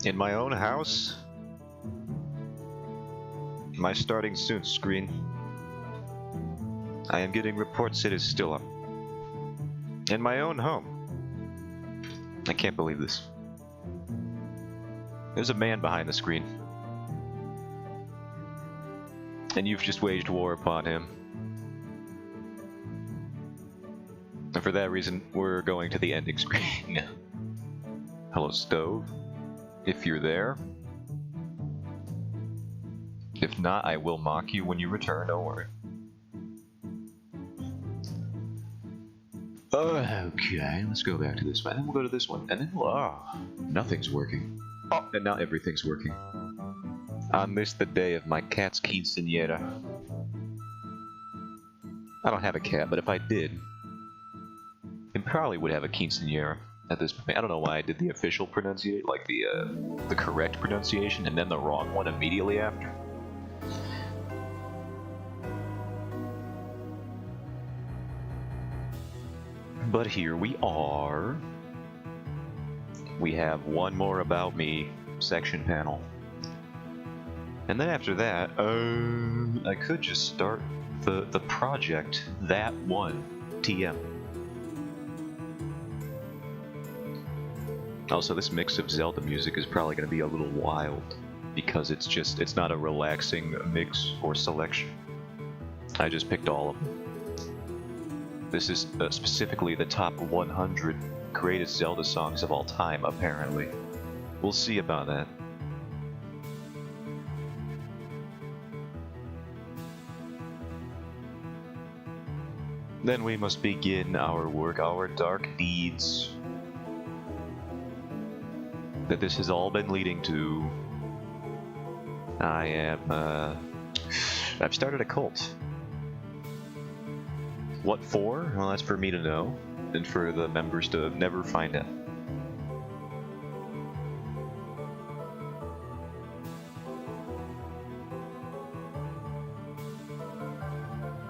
In my own house? My starting soon screen. I am getting reports it is still up. In my own home. I can't believe this. There's a man behind the screen. And you've just waged war upon him. And for that reason, we're going to the ending screen. Hello, Stove. If you're there. If not, I will mock you when you return, don't worry. Okay, let's go back to this one. And then we'll go to this one. And then we'll... nothing's working. Oh, and now everything's working. On this, the day of my cat's quinceañera. I don't have a cat, but if I did, it probably would have a quinceañera at this point. I don't know why I did the official pronunciation, like the correct pronunciation, and then the wrong one immediately after. But here we are. We have one more about me section panel. And then after that, I could just start the project, that one, TM. Also, this mix of Zelda music is probably going to be a little wild, because it's not a relaxing mix or selection. I just picked all of them. This is specifically the top 100 greatest Zelda songs of all time, apparently. We'll see about that. Then we must begin our work, our dark deeds. That this has all been leading to. I've started a cult. What for? Well, that's for me to know, and for the members to never find out.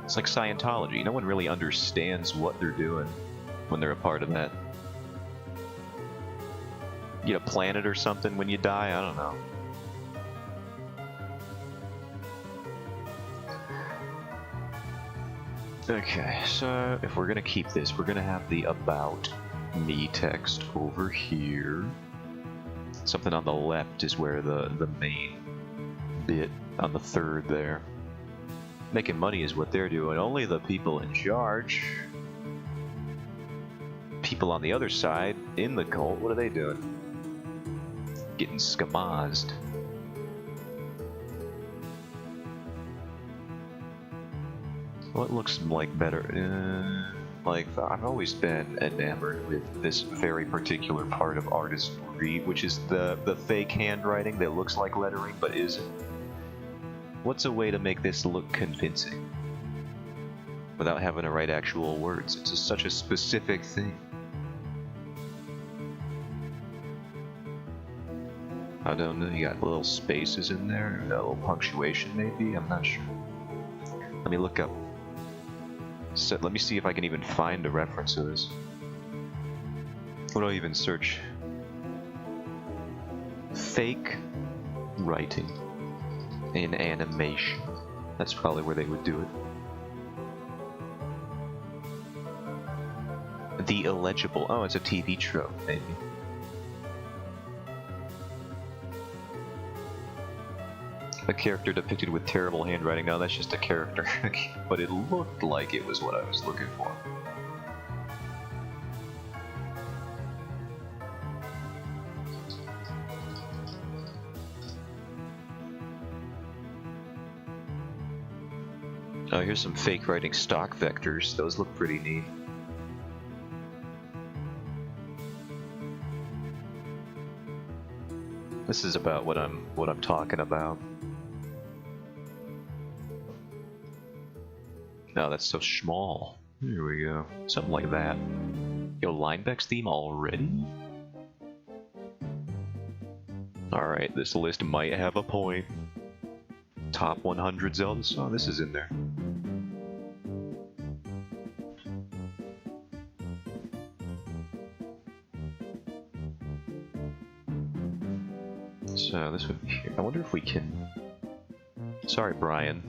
It's like Scientology. No one really understands what they're doing when they're a part of that. You get a planet or something when you die? I don't know. Okay, so if we're gonna keep this, we're gonna have the About Me text over here. Something on the left is where the main bit on the third there. Making money is what they're doing. Only the people in charge. People on the other side, in the cult, what are they doing? Getting skamazed. What looks like better? Like, I've always been enamored with this very particular part of artistry, which is the fake handwriting that looks like lettering but isn't. What's a way to make this look convincing without having to write actual words? It's such a specific thing. I don't know, you got little spaces in there, a little punctuation maybe, I'm not sure. Let me look up. So, let me see if I can even find a reference to this. What do I even search? Fake writing in animation. That's probably where they would do it. The illegible. Oh, it's a TV trope, maybe. A character depicted with terrible handwriting. No, that's just a character. But it looked like it was what I was looking for. Oh, here's some fake writing stock vectors. Those look pretty neat. This is about what I'm talking about. No, that's so small. Here we go. Something like that. Yo, Linebeck's theme already? Alright, this list might have a point. Top 100 Zelda song? This is in there. So this would be here. I wonder if we can... Sorry, Brian.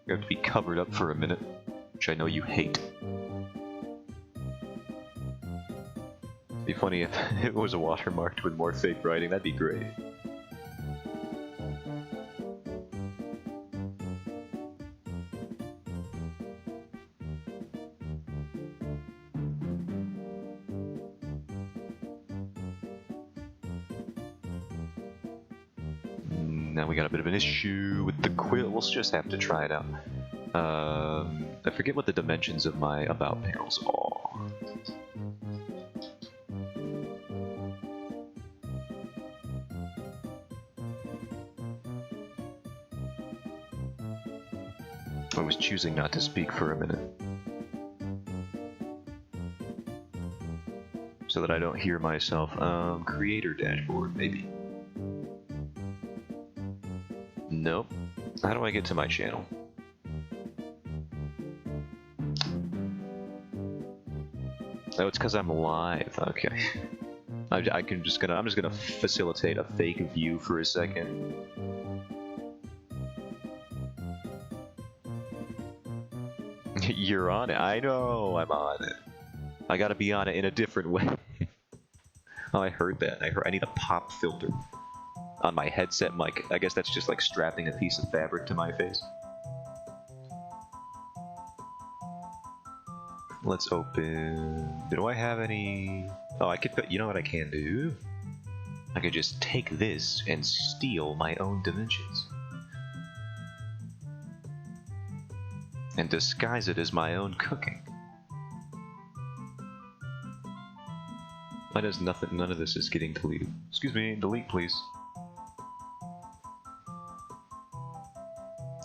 You have to be covered up for a minute, which I know you hate. It'd be funny if it was watermarked with more fake writing, that'd be great. Now we got a bit of an issue with the quill. We'll just have to try it out. I forget what the dimensions of my About panels are. I was choosing not to speak for a minute, so that I don't hear myself. Creator dashboard, maybe. Nope. How do I get to my channel? Oh, it's because I'm live. Okay. I'm just gonna facilitate a fake view for a second. You're on it. I know I'm on it. I gotta be on it in a different way. Oh, I heard that. I need a pop filter on my headset mic. I guess that's just like strapping a piece of fabric to my face. Let's open... Do I have any... Oh, I could... You know what I can do? I could just take this and steal my own dimensions. And disguise it as my own cooking. Why does none of this is getting deleted? Excuse me, delete please.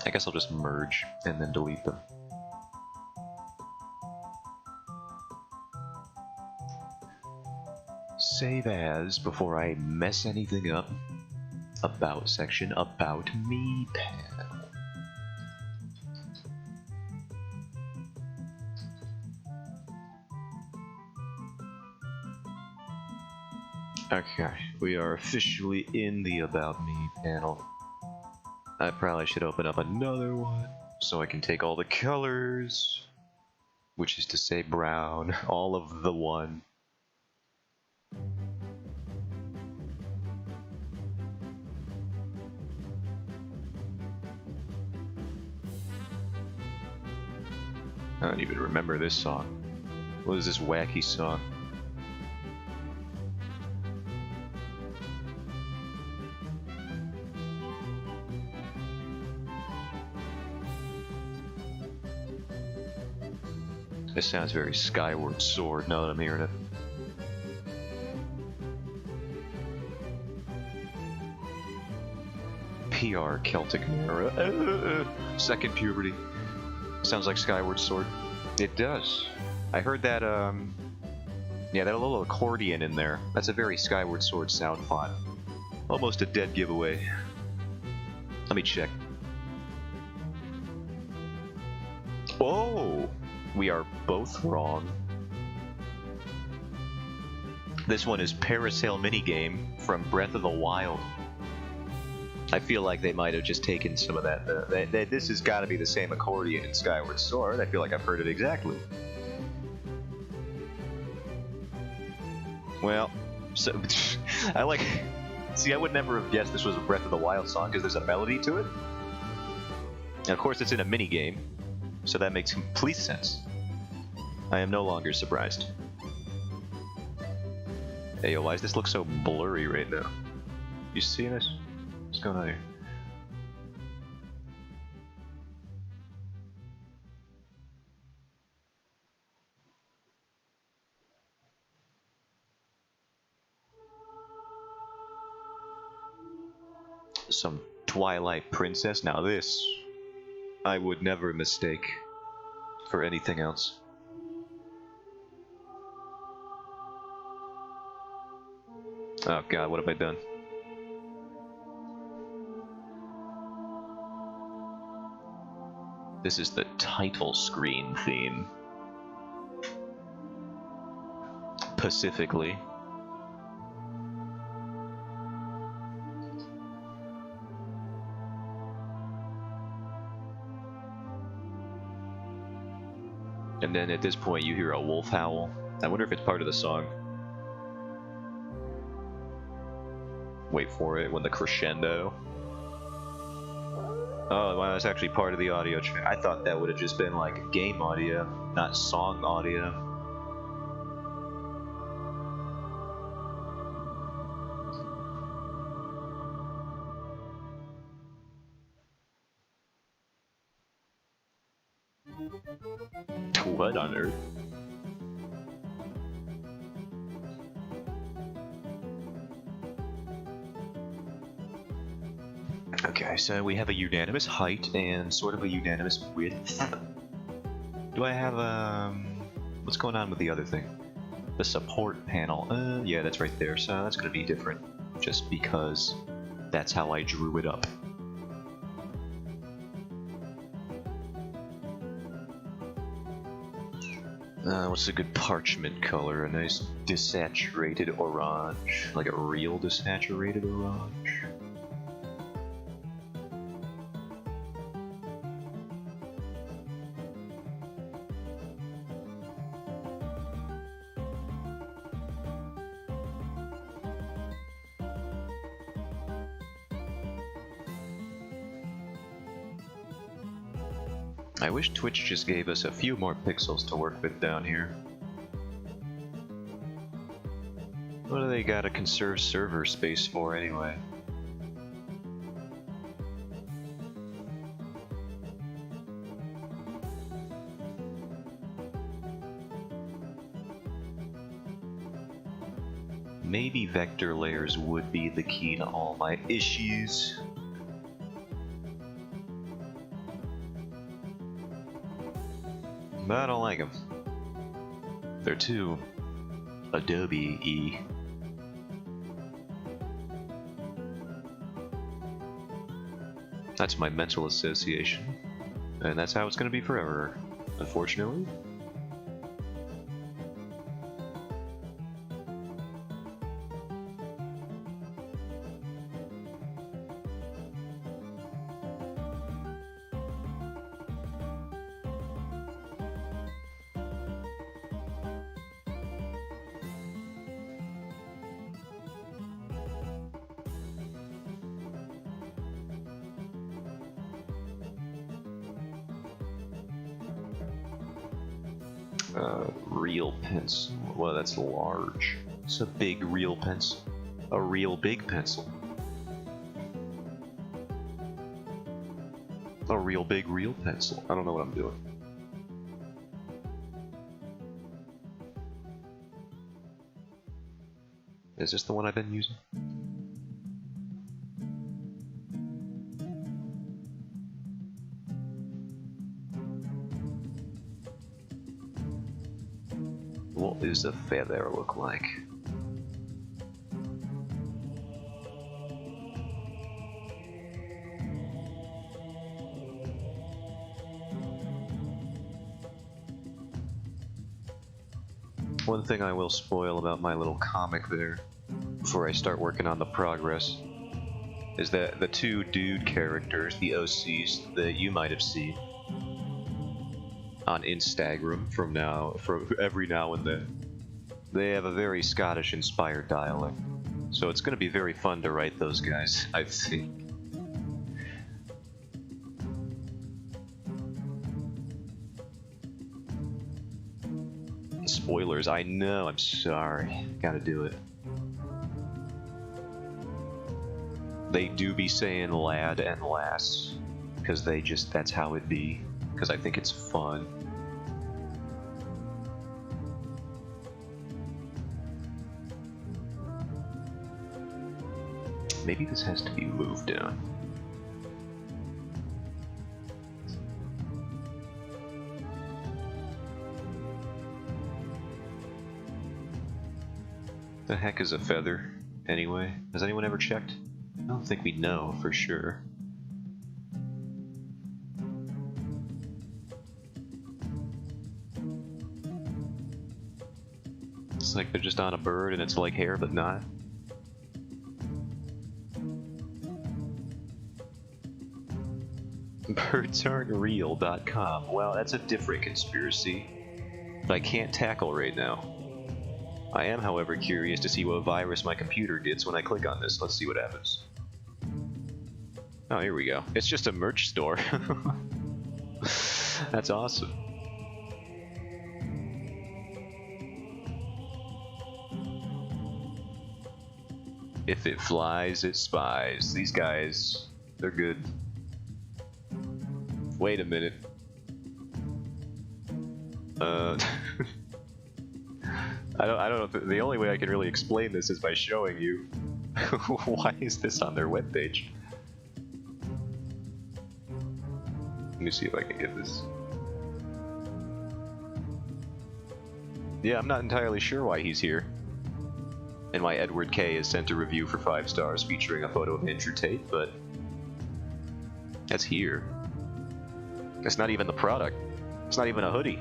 I guess I'll just merge and then delete them. Save as before I mess anything up. About section, About Me panel. Okay, we are officially in the About Me panel. I probably should open up another one so I can take all the colors, which is to say brown, all of the one. I don't even remember this song. What is this wacky song? This sounds very Skyward Sword now that I'm hearing it. PR Celtic era. Second puberty. Sounds like Skyward Sword. It does. I heard that, yeah, that little accordion in there. That's a very Skyward Sword sound font. Almost a dead giveaway. Let me check. Oh! We are both wrong. This one is Parasail Minigame from Breath of the Wild. I feel like they might have just taken some of that. This has got to be the same accordion in Skyward Sword. I feel like I've heard it exactly. Well, so I like. See, I would never have guessed this was a Breath of the Wild song because there's a melody to it. And of course, it's in a mini game, so that makes complete sense. I am no longer surprised. Hey, yo, why does this look so blurry right now? You see this? What's going on here? Some Twilight Princess? Now this, I would never mistake for anything else. Oh god, what have I done? This is the title screen theme. Pacifically. And then at this point you hear a wolf howl. I wonder if it's part of the song. Wait for it, when the crescendo. Oh, well, that's actually part of the audio track. I thought that would have just been like game audio, not song audio. What on earth? Okay, so we have a unanimous height and sort of a unanimous width. Do I have, what's going on with the other thing? The support panel. Yeah, that's right there, so that's gonna be different. Just because that's how I drew it up. What's a good parchment color? A nice desaturated orange. Like a real desaturated orange. I wish Twitch just gave us a few more pixels to work with down here. What do they gotta conserve server space for anyway? Maybe vector layers would be the key to all my issues. But I don't like them. They're too Adobe-y. That's my mental association. And that's how it's gonna be forever, unfortunately. Real pencil. Well, that's large. It's a big real pencil. A real big pencil. A real big real pencil. I don't know what I'm doing. Is this the one I've been using? What does a feather look like? One thing I will spoil about my little comic there, before I start working on the progress, is that the two dude characters, the OCs that you might have seen on Instagram from every now and then, they have a very Scottish-inspired dialect. So it's going to be very fun to write those guys, I think. Spoilers, I know, I'm sorry. Gotta do it. They do be saying lad and lass, because that's how it be, because I think it's fun. Maybe this has to be moved down. The heck is a feather, anyway? Has anyone ever checked? I don't think we know for sure. It's like they're just on a bird and it's like hair, but not. Birdsaren'treal.com. Well, that's a different conspiracy that I can't tackle right now. I am, however, curious to see what virus my computer gets when I click on this. Let's see what happens. Oh, here we go. It's just a merch store. That's awesome. If it flies, it spies. These guys, they're good. Wait a minute. I don't know. The only way I can really explain this is by showing you. Why is this on their webpage? Let me see if I can get this. Yeah, I'm not entirely sure why he's here. And why Edward K is sent a review for 5 stars featuring a photo of Andrew Tate, but that's here. That's not even the product. It's not even a hoodie.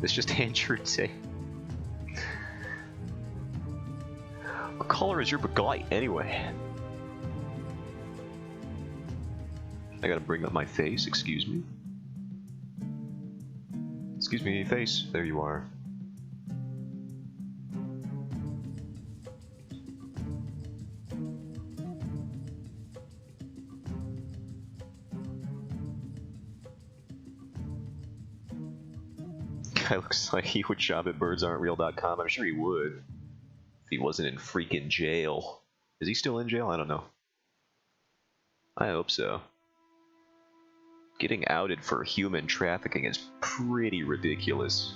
It's just Andrew Tate. What color is your baguette anyway? I gotta bring up my face, excuse me. Excuse me, face. There you are. Guy looks like he would shop at birdsaren'treal.com. I'm sure he would. If he wasn't in freaking jail. Is he still in jail? I don't know. I hope so. Getting outed for human trafficking is pretty ridiculous.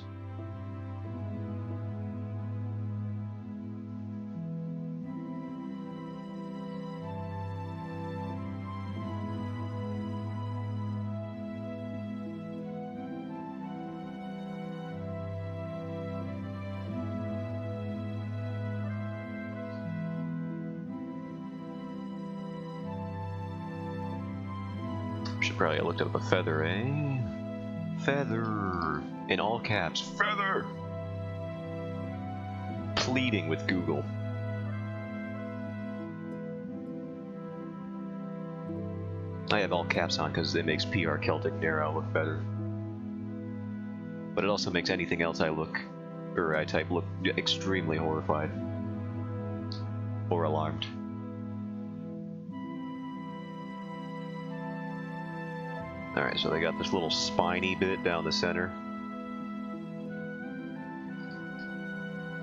Should probably have looked up a feather, eh? Feather! In all caps, feather! Pleading with Google. I have all caps on because it makes PR Celtic Narrow look better. But it also makes anything else I type look extremely horrified. Or alarmed. Alright, so they got this little spiny bit down the center.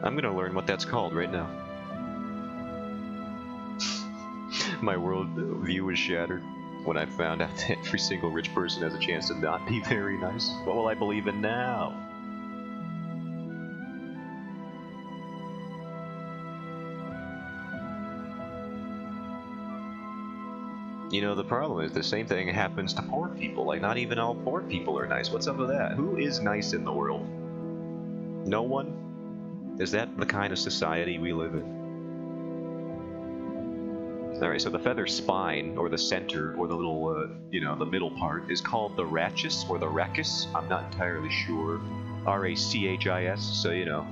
I'm gonna learn what that's called right now. My world view was shattered when I found out that every single rich person has a chance to not be very nice. What will I believe in now? You know, the problem is the same thing happens to poor people. Like, not even all poor people are nice. What's up with that? Who is nice in the world? No one? Is that the kind of society we live in? Alright, so the feather spine, or the center, or the little, you know, the middle part, is called the rachis, or the rachis. I'm not entirely sure. R-A-C-H-I-S, so, you know.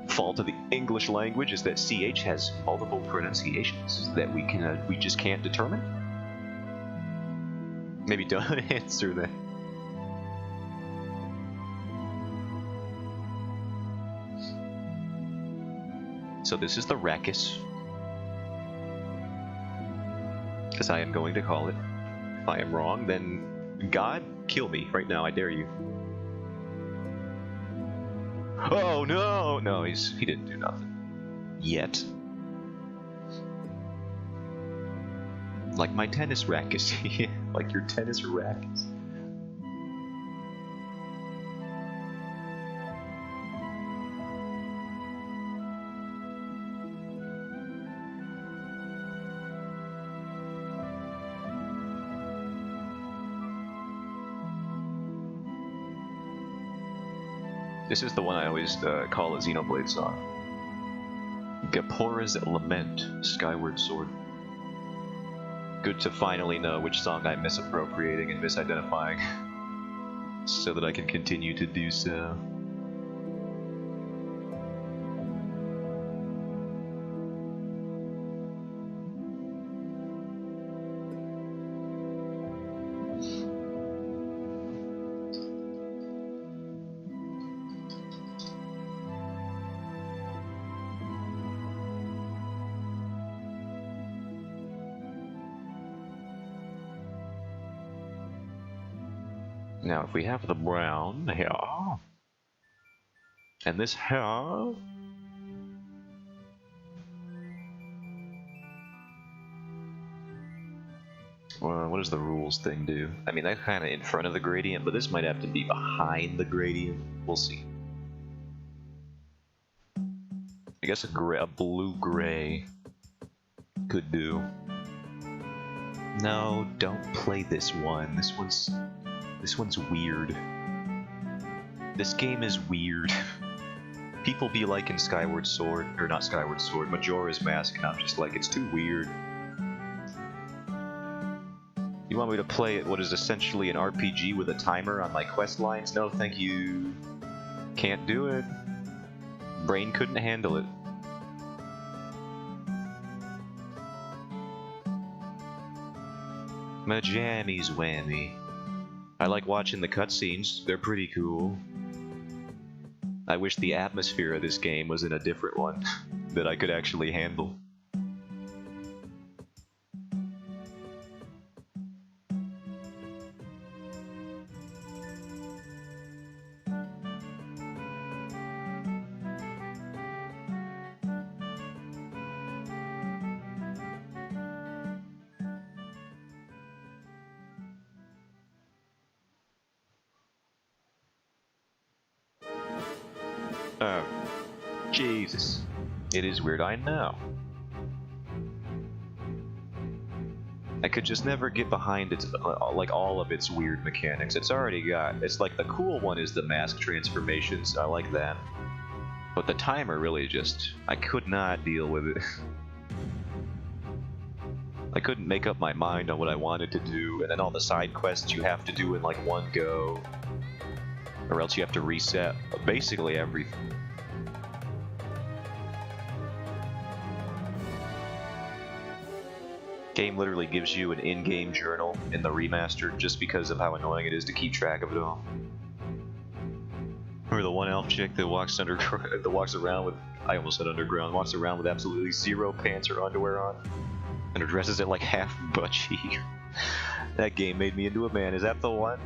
Fault of the English language is that CH has multiple pronunciations that we just can't determine. Maybe don't answer that. So this is the rachis, as I am going to call it. If I am wrong, then God, kill me right now, I dare you. Oh no! No, he didn't do nothing. Yet. Like my tennis racket. Like your tennis rackets. This is the one I always call a Xenoblade song. Gapora's Lament, Skyward Sword. Good to finally know which song I'm misappropriating and misidentifying, so that I can continue to do so. Now, if we have the brown here, and this here, well, what does the rules thing do? I mean, that's kind of in front of the gradient, but this might have to be behind the gradient. We'll see. I guess a blue-gray could do. No, don't play this one. This one's weird. This game is weird. People be liking Skyward Sword, or not Skyward Sword, Majora's Mask, and I'm just like, it's too weird. You want me to play it, what is essentially an RPG with a timer on my quest lines? No, thank you. Can't do it. Brain couldn't handle it. My jammies whammy. I like watching the cutscenes, they're pretty cool. I wish the atmosphere of this game was in a different one that I could actually handle. Oh, Jesus. It is weird, I know. I could just never get behind its, like, all of its weird mechanics. It's already got, it's like the cool one is the mask transformations, I like that. But the timer really just, I could not deal with it. I couldn't make up my mind on what I wanted to do, and then all the side quests you have to do in like one go. Or else you have to reset basically everything. Game literally gives you an in-game journal in the remaster just because of how annoying it is to keep track of it all. Or the one elf chick that walks around with, I almost said underground, walks around with absolutely zero pants or underwear on, and her dress is at like half butt cheek. That game made me into a man. Is that the one?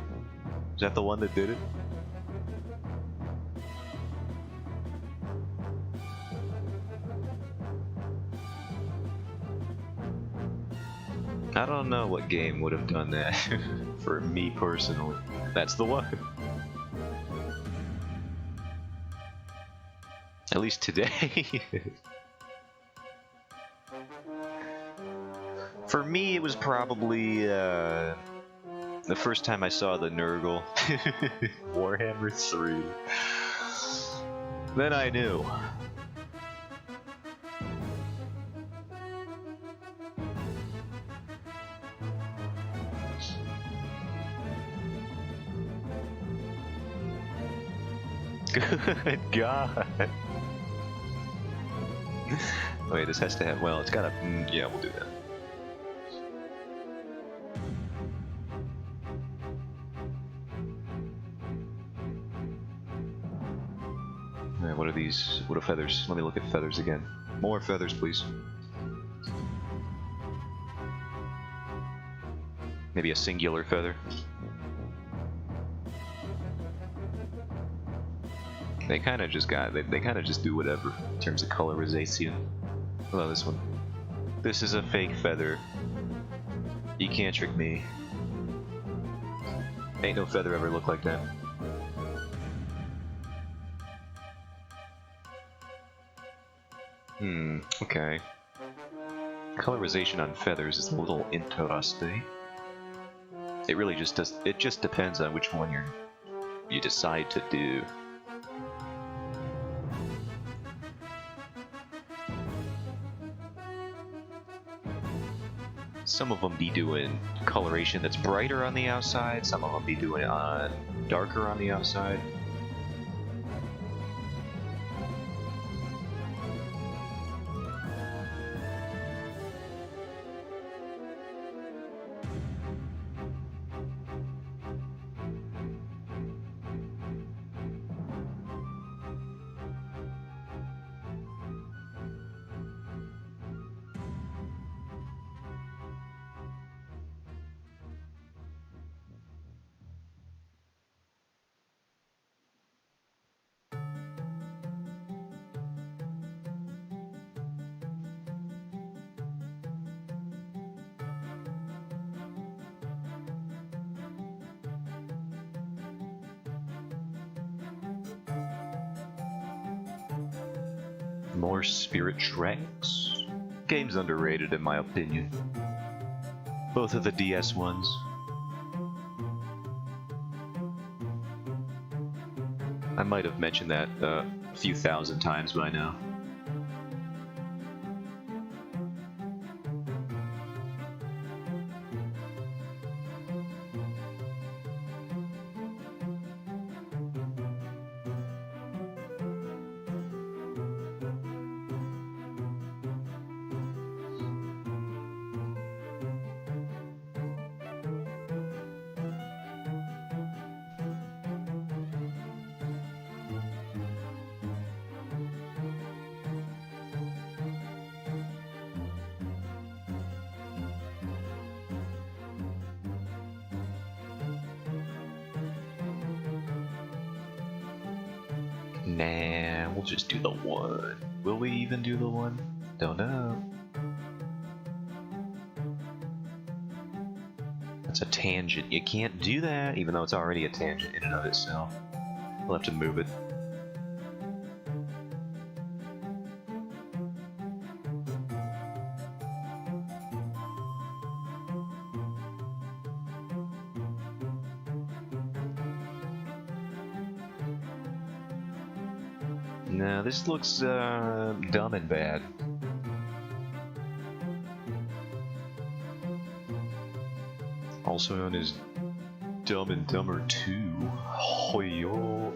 Is that the one that did it? I don't know what game would have done that for me personally. That's the one. At least today. For me, it was probably the first time I saw the Nurgle. Warhammer 3. Then I knew. Good God. Wait, this has to have, well, it's gotta, yeah, we'll do that. Alright, what are these? What are feathers? Let me look at feathers again. More feathers, please. Maybe a singular feather. They kind of just got, they kind of just do whatever in terms of colorization. Hello, this one. This is a fake feather. You can't trick me. Ain't no feather ever look like that. Okay. Colorization on feathers is a little interesting. It really just does, it just depends on which one you decide to do. Some of them be doing coloration that's brighter on the outside, some of them be doing it on darker on the outside. More Spirit Tracks. Game's underrated in my opinion. Both of the DS ones. I might have mentioned that a few thousand times by now. Nah, we'll just do the one. Will we even do the one? Don't know. That's a tangent. You can't do that, even though it's already a tangent in and of itself. We'll have to move it. No, this looks dumb and bad. Also known as Dumb and Dumber 2. Hoyo.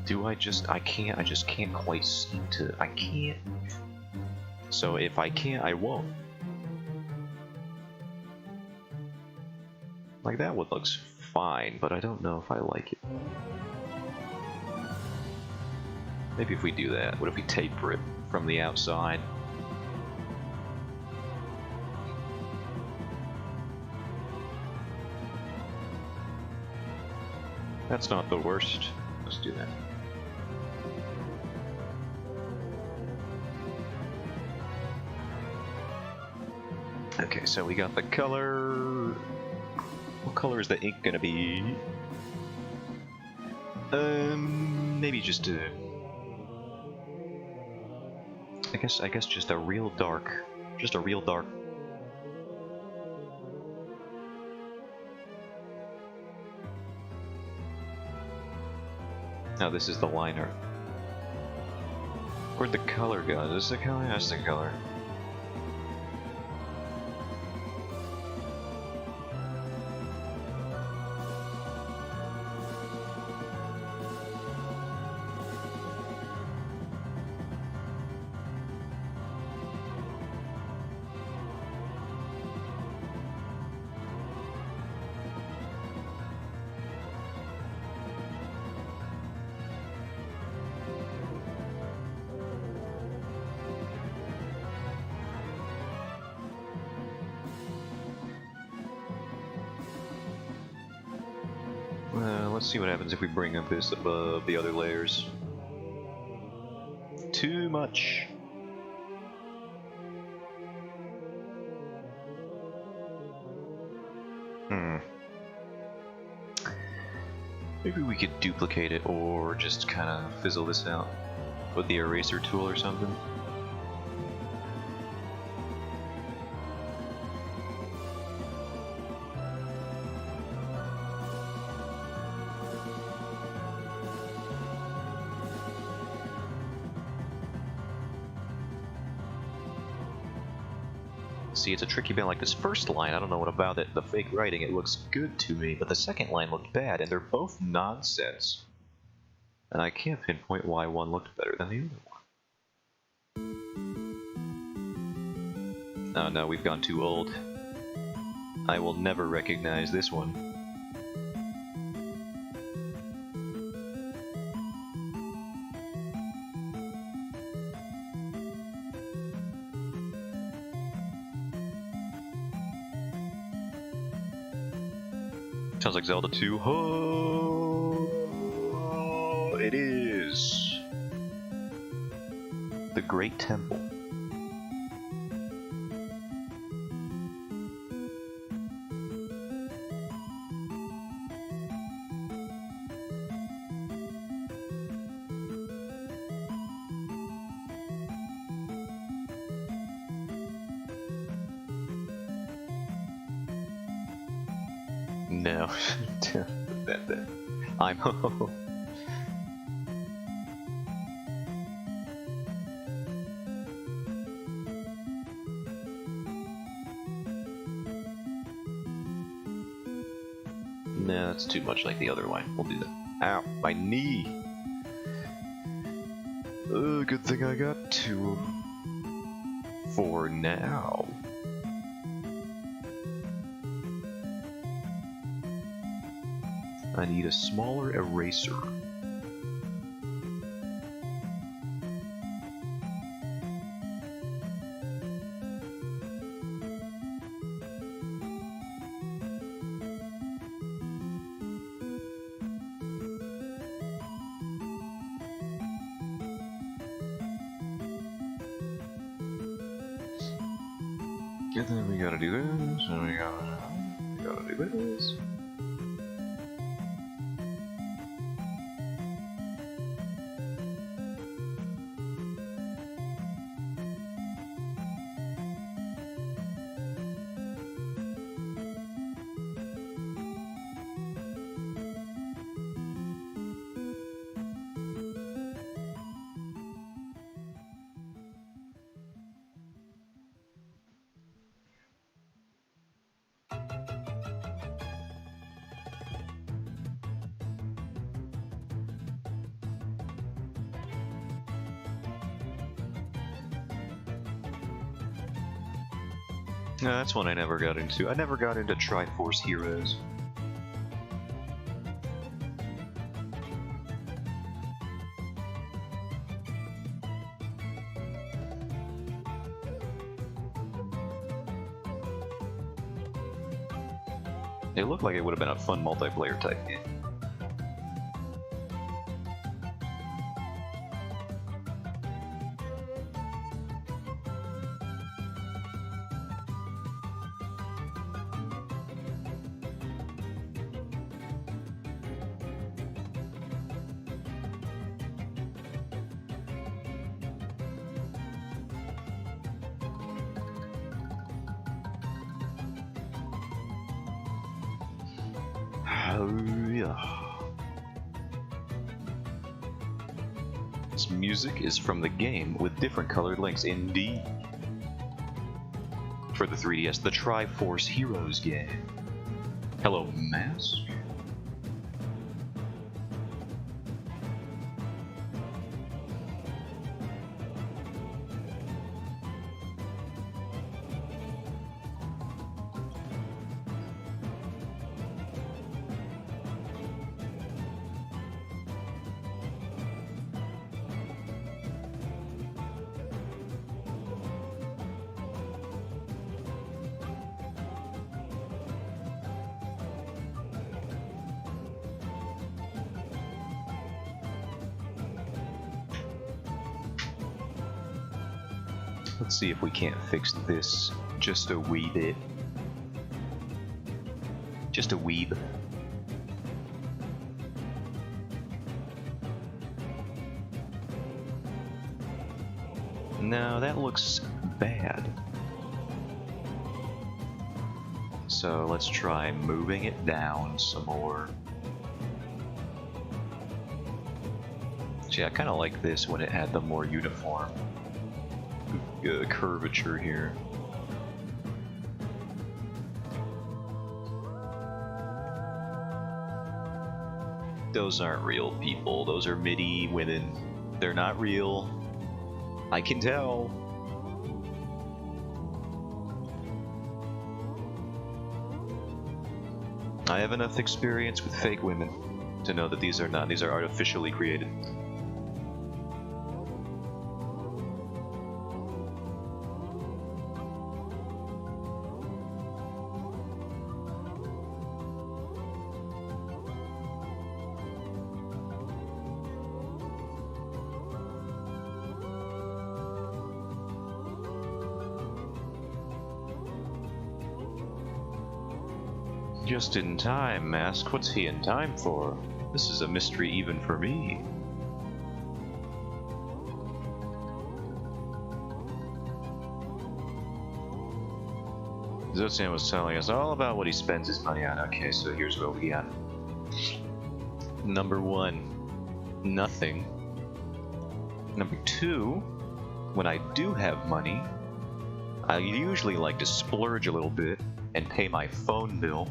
Do I just can't quite seem to, I can't. So if I can't, I won't. Like that one looks fine, but I don't know if I like it. Maybe if we do that, what if we taper it? from the outside. That's not the worst. Let's do that. Okay, so we got the color. What color is the ink gonna be? Maybe just a. I guess just a real dark. Just a real dark. Now this is the liner. Where'd the color go? Is this the color? That's the color. Let's see what happens if we bring up this above the other layers. Too much. Maybe we could duplicate it or just kind of fizzle this out with the eraser tool or something. See, it's a tricky bit like this first line. I don't know what about it. The fake writing, it looks good to me, but the second line looked bad, and they're both nonsense. And I can't pinpoint why one looked better than the other one. Oh no, we've gone too old. I will never recognize this one. Sounds like Zelda 2. Oh, it is. The Great Temple. No. I'm home. No, that's too much like the other line. We'll do that. Ow, my knee! Good thing I got two. For now. I need a smaller eraser. And then we gotta do this, and we gotta do this. No, that's one I never got into. I never got into Triforce Heroes. It looked like it would have been a fun multiplayer type game. Oh yeah. This music is from the game with different colored links, indeed. For the 3DS, the Triforce Heroes game. Hello, Mask. Let's see if we can't fix this just a wee bit. Just a weeb. No, that looks bad. So let's try moving it down some more. See, I kind of like this when it had the more uniform curvature here. Those aren't real people. Those are MIDI women. They're not real. I can tell. I have enough experience with fake women to know that these are not. These are artificially created. Just in time, Mask. What's he in time for? This is a mystery even for me. Zotian was telling us all about what he spends his money on. Okay, so here's what we got. Number 1, nothing. Number 2, when I do have money, I usually like to splurge a little bit and pay my phone bill.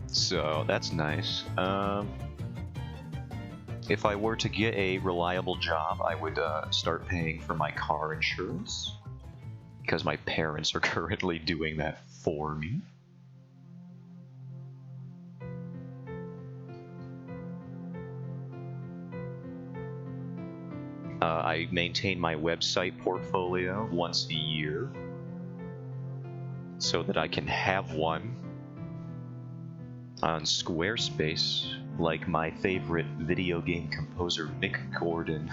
So that's nice. If I were to get a reliable job, I would start paying for my car insurance, because my parents are currently doing that for me. I maintain my website portfolio once a year so that I can have one on Squarespace, like my favorite video game composer Mick Gordon,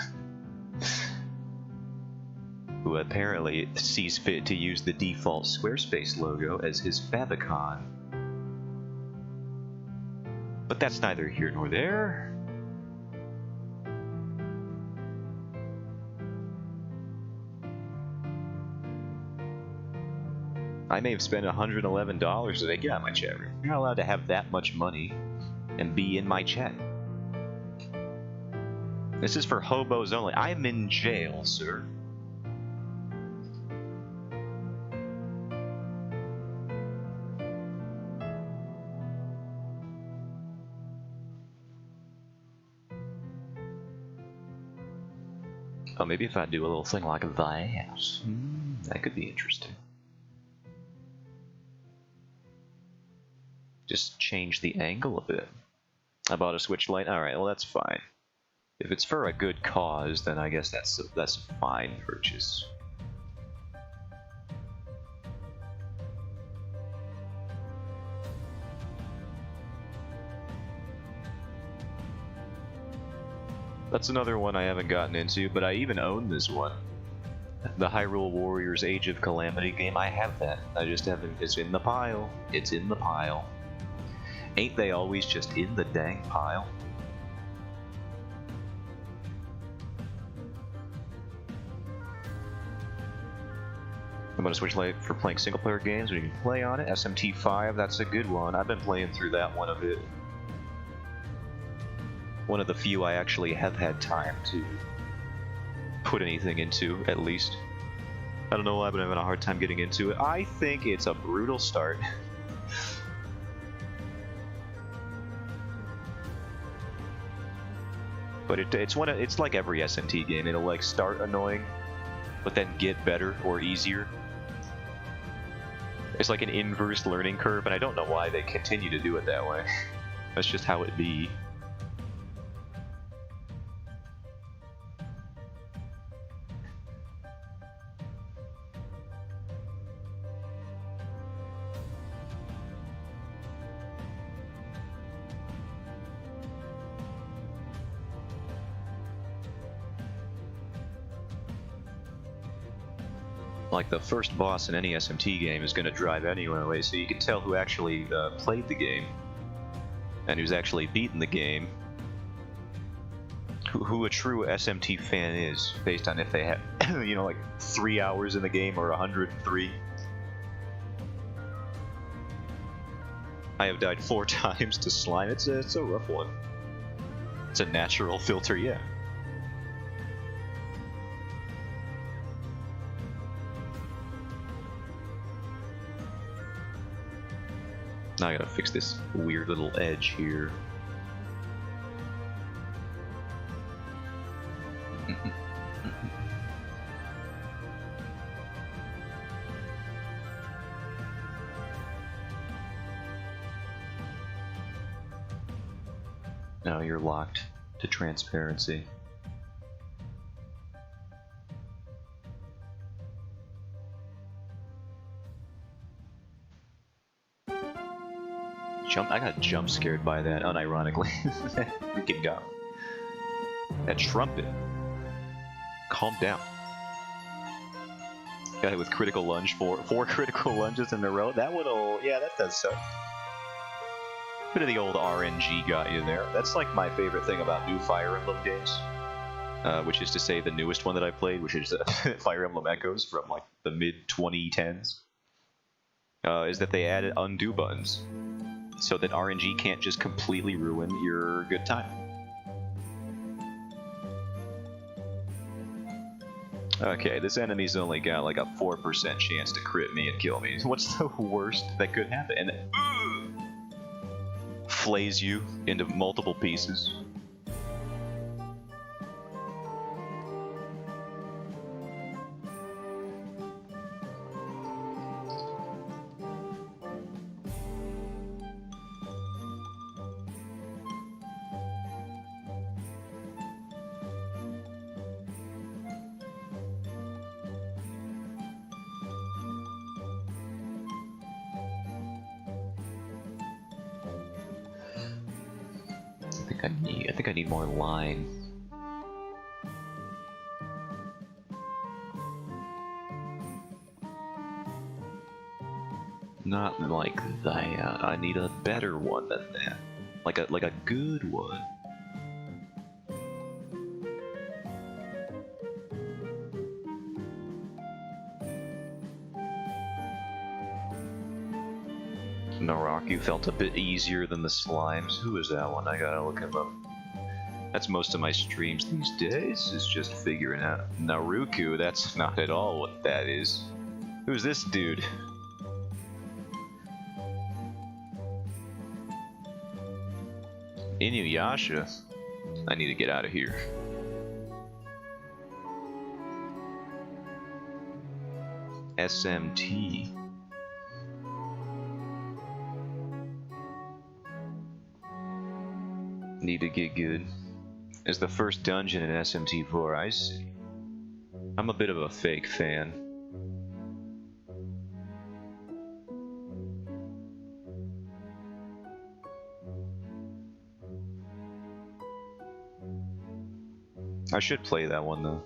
who apparently sees fit to use the default Squarespace logo as his favicon. But that's neither here nor there. I may have spent $111 today. Get out of my chat room. You're not allowed to have that much money and be in my chat. This is for hobos only. I'm in jail, sir. Oh, maybe if I do a little thing like that. That could be interesting. Just change the angle a bit. I bought a Switch Lite. Alright, well that's fine. If it's for a good cause, then I guess that's a fine purchase. That's another one I haven't gotten into, but I even own this one. The Hyrule Warriors Age of Calamity game, I have that. I just haven't. It's in the pile. It's in the pile. Ain't they always just in the dang pile? I'm gonna switch light for playing single player games. We can play on it. SMT5, that's a good one. I've been playing through that one a bit. One of the few I actually have had time to put anything into, at least. I don't know why, but I'm having a hard time getting into it. I think it's a brutal start. But it's like every SMT game. It'll like start annoying, but then get better or easier. It's like an inverse learning curve, and I don't know why they continue to do it that way. That's just how it be. Like the first boss in any SMT game is going to drive anyone away, so you can tell who actually played the game and who's actually beaten the game, who a true SMT fan is, based on if they have, you know, like 3 hours in the game or 103. I have died 4 times to slime. It's a rough one. It's a natural filter, yeah. Now I gotta fix this weird little edge here. Now you're locked to transparency. I got jump scared by that, unironically. Freaking god. That trumpet. Calm down. Got hit with critical lunge, four critical lunges in a row. That one'll, yeah, that does so. Bit of the old RNG got you there. That's like my favorite thing about new Fire Emblem games. Which is to say the newest one that I played, which is Fire Emblem Echoes from like the mid-2010s. Is that they added undo buttons, so that RNG can't just completely ruin your good time. Okay, this enemy's only got like a 4% chance to crit me and kill me. What's the worst that could happen? And flays you into multiple pieces. I think I need more line. Not like that. I need a better one than that. Like a good one. Naraku felt a bit easier than the slimes. Who is that one? I gotta look him up. That's most of my streams these days, is just figuring out Naruku. That's not at all what that is. Who's this dude? Inuyasha? I need to get out of here. SMT. Need to get good. Is the first dungeon in SMT4, I see. I'm a bit of a fake fan. I should play that one though.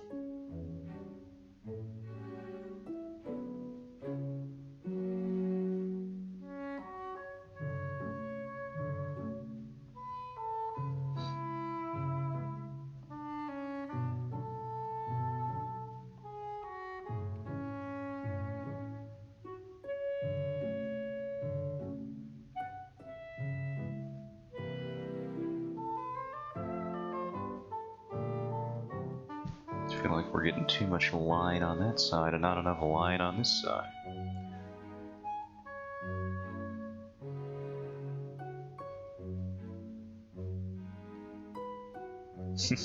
I feel like we're getting too much line on that side and not enough line on this side.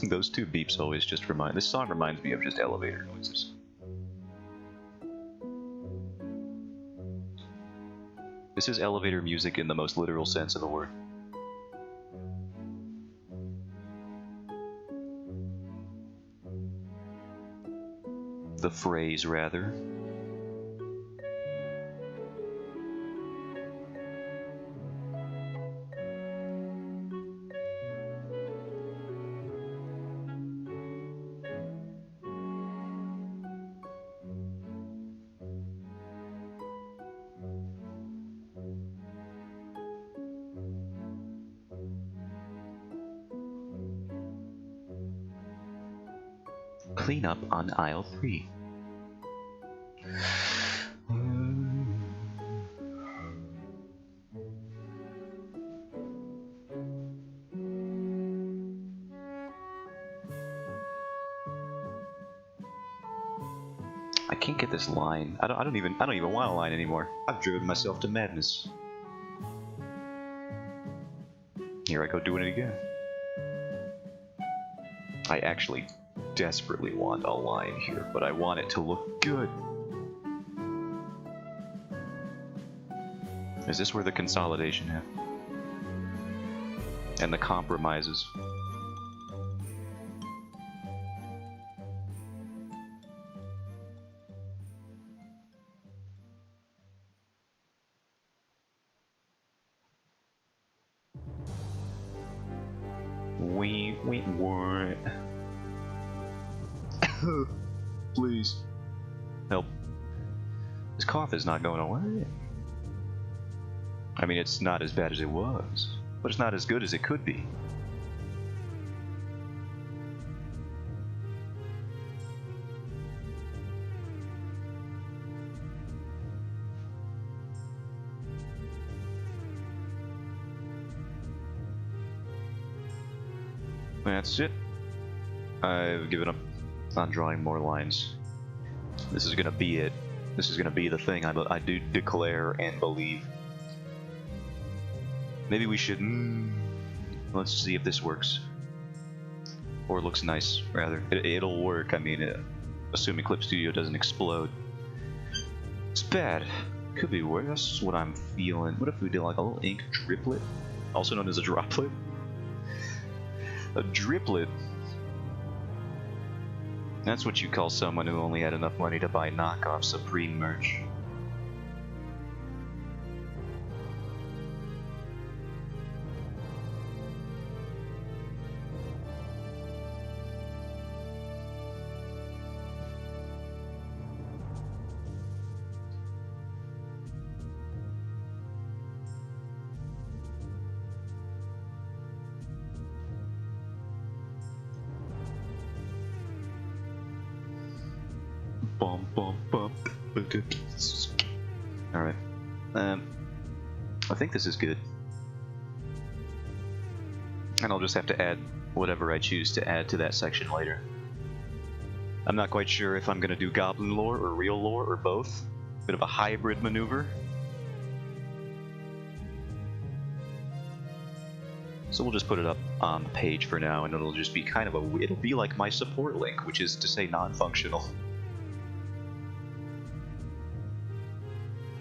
Those two beeps always just remind... This song reminds me of just elevator noises. This is elevator music in the most literal sense of the word. The phrase, rather. Clean up on aisle 3. I can't get this line. I don't even want a line anymore. I've driven myself to madness. Here I go doing it again. I actually desperately want a line here, but I want it to look good. Is this where the consolidation happened? And the compromises? What? Please. Help. This cough is not going away. I mean, it's not as bad as it was, but it's not as good as it could be. That's it. I've given up on drawing more lines. This is gonna be it. This is gonna be the thing I do declare and believe. Maybe we should... let's see if this works. Or looks nice, rather. It'll work, I mean, assuming Clip Studio doesn't explode. It's bad. Could be worse, what I'm feeling. What if we did like a little ink driplet? Also known as a droplet? A driplet? That's what you call someone who only had enough money to buy knockoff Supreme merch. Alright. I think this is good. And I'll just have to add whatever I choose to add to that section later. I'm not quite sure if I'm going to do goblin lore or real lore or both. Bit of a hybrid maneuver. So we'll just put it up on the page for now, and it'll just be kind of a... It'll be like my support link, which is to say non-functional.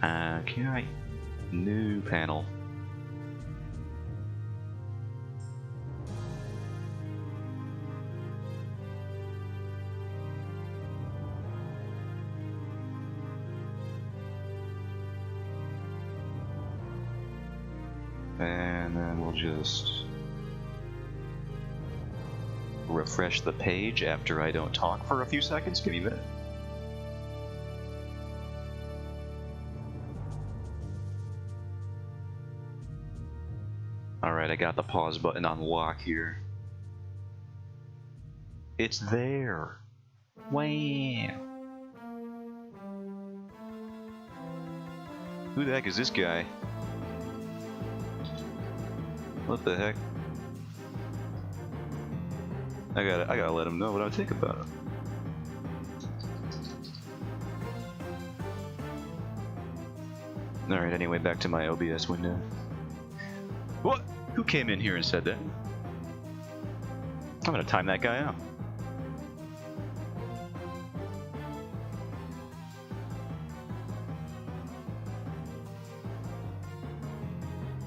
Okay. New panel. And then we'll just... refresh the page after I don't talk for a few seconds. Give me a minute. Alright, I got the pause button on lock here. It's there! Wow! Who the heck is this guy? What the heck? I gotta let him know what I think about him. Alright, anyway, back to my OBS window. What? Who came in here and said that? I'm gonna time that guy out.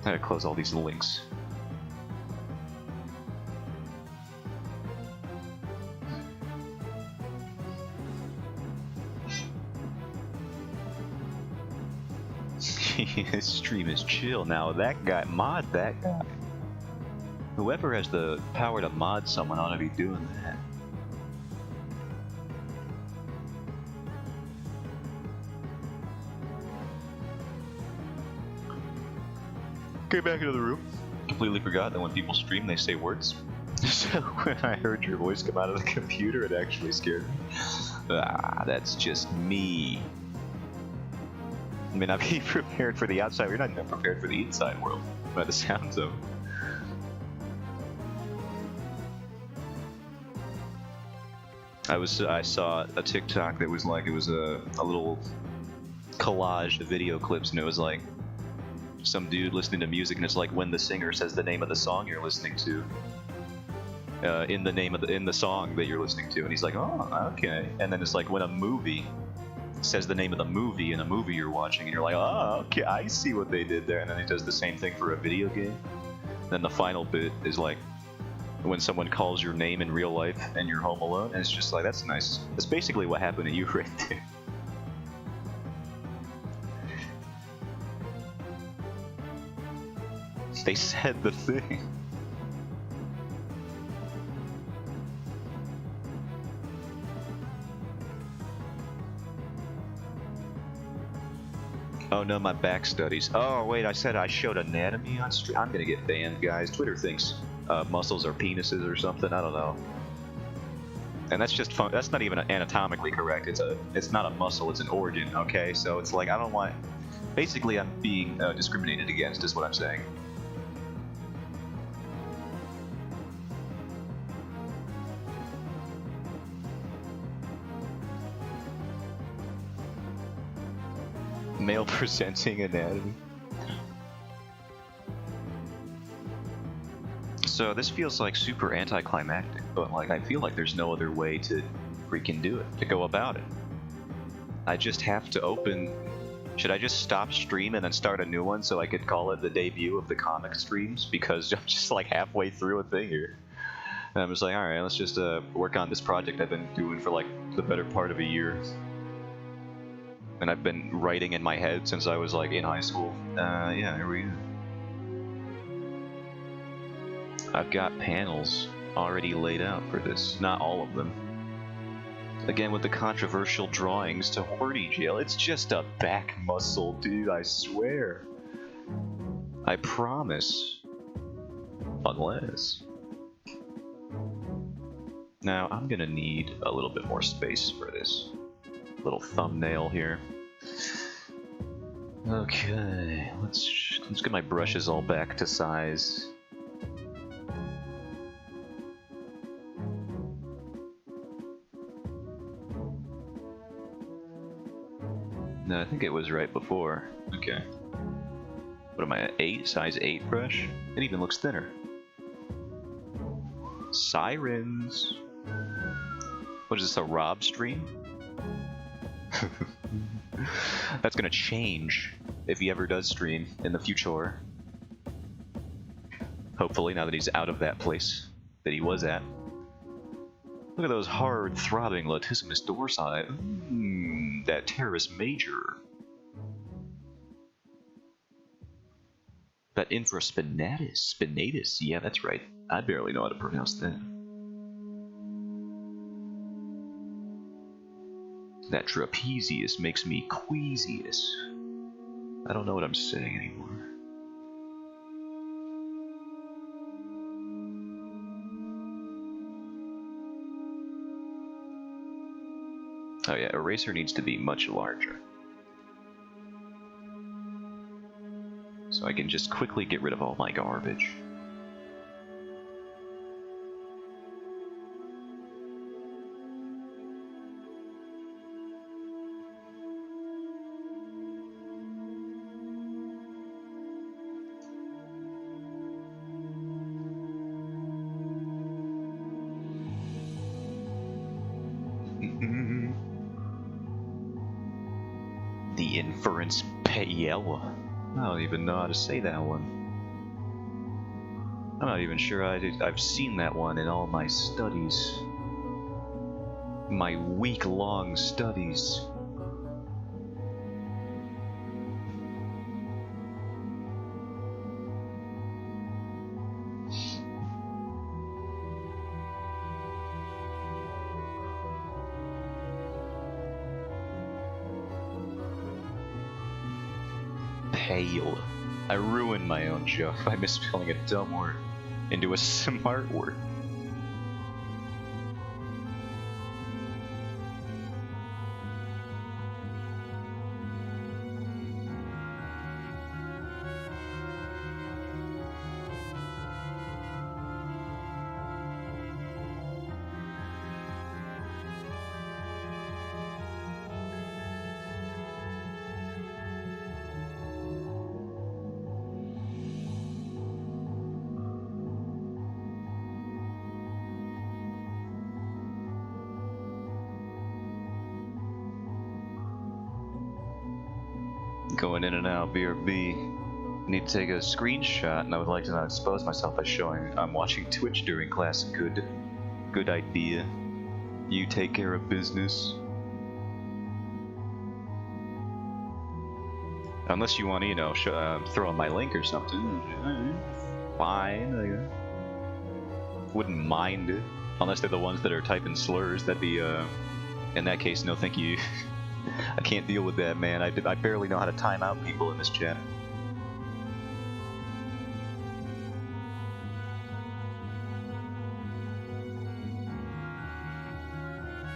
I gotta close all these links. This stream is chill. Now that guy, mod that guy. Whoever has the power to mod someone ought to be doing that. Get back into the room. Completely forgot that when people stream, they say words. So when I heard your voice come out of the computer, it actually scared me. Ah, that's just me. I mean, I'm being prepared for the outside. You're not even prepared for the inside world by the sounds of it. I saw a TikTok that was like, it was a little collage of video clips, and it was like some dude listening to music, and it's like when the singer says the name of the song you're listening to in the song that you're listening to, and he's like, oh, okay. And then it's like when a movie says the name of the movie in a movie you're watching, and you're like, oh, okay, I see what they did there. And then he does the same thing for a video game. Then the final bit is like when someone calls your name in real life and you're home alone, and it's just like, that's nice. That's basically what happened to you right there. They said the thing. Oh no, my back studies. Oh wait, I said I showed anatomy on stream. I'm gonna get banned, guys. Twitter thinks muscles are penises or something. I don't know. And that's just fun. That's not even anatomically correct. It's not a muscle. It's an organ. Okay, so it's like I don't want. Basically, I'm being discriminated against, is what I'm saying. Male presenting anatomy. So this feels like super anticlimactic, but like I feel like there's no other way to freaking do it, to go about it. I just have to open. Should I just stop stream and then start a new one so I could call it the debut of the comic streams? Because I'm just like halfway through a thing here. And I'm just like, alright, let's just work on this project I've been doing for like the better part of a year. And I've been writing in my head since I was like in high school. Yeah, here we go. I've got panels already laid out for this, not all of them. Again, with the controversial drawings to Horty Jail, it's just a back muscle, dude, I swear. I promise. Unless. Now, I'm gonna need a little bit more space for this little thumbnail here. Okay, let's get my brushes all back to size. No, I think it was right before. Okay. What am I at? 8? Size 8 brush? It even looks thinner. Sirens! What is this, a Rob stream? That's gonna change if he ever does stream in the future. Hopefully, now that he's out of that place that he was at. Look at those hard, throbbing latissimus dorsi. That teres major. That infraspinatus. Spinatus. Yeah, that's right. I barely know how to pronounce that. That trapezius makes me queasius. I don't know what I'm saying anymore. Oh yeah, eraser needs to be much larger. So I can just quickly get rid of all my garbage. The inference paella. I don't even know how to say that one. I'm not even sure I've seen that one in all my studies. My week-long studies. Pale. I ruined my own joke by misspelling a dumb word into a smart word. Going in and out, BRB. Need to take a screenshot, and I would like to not expose myself by showing I'm watching Twitch during class. Good idea. You take care of business. Unless you want to, you know, throw in my link or something. Fine. Wouldn't mind it. Unless they're the ones that are typing slurs, that'd be, in that case, no thank you. I can't deal with that, man. I barely know how to time out people in this chat.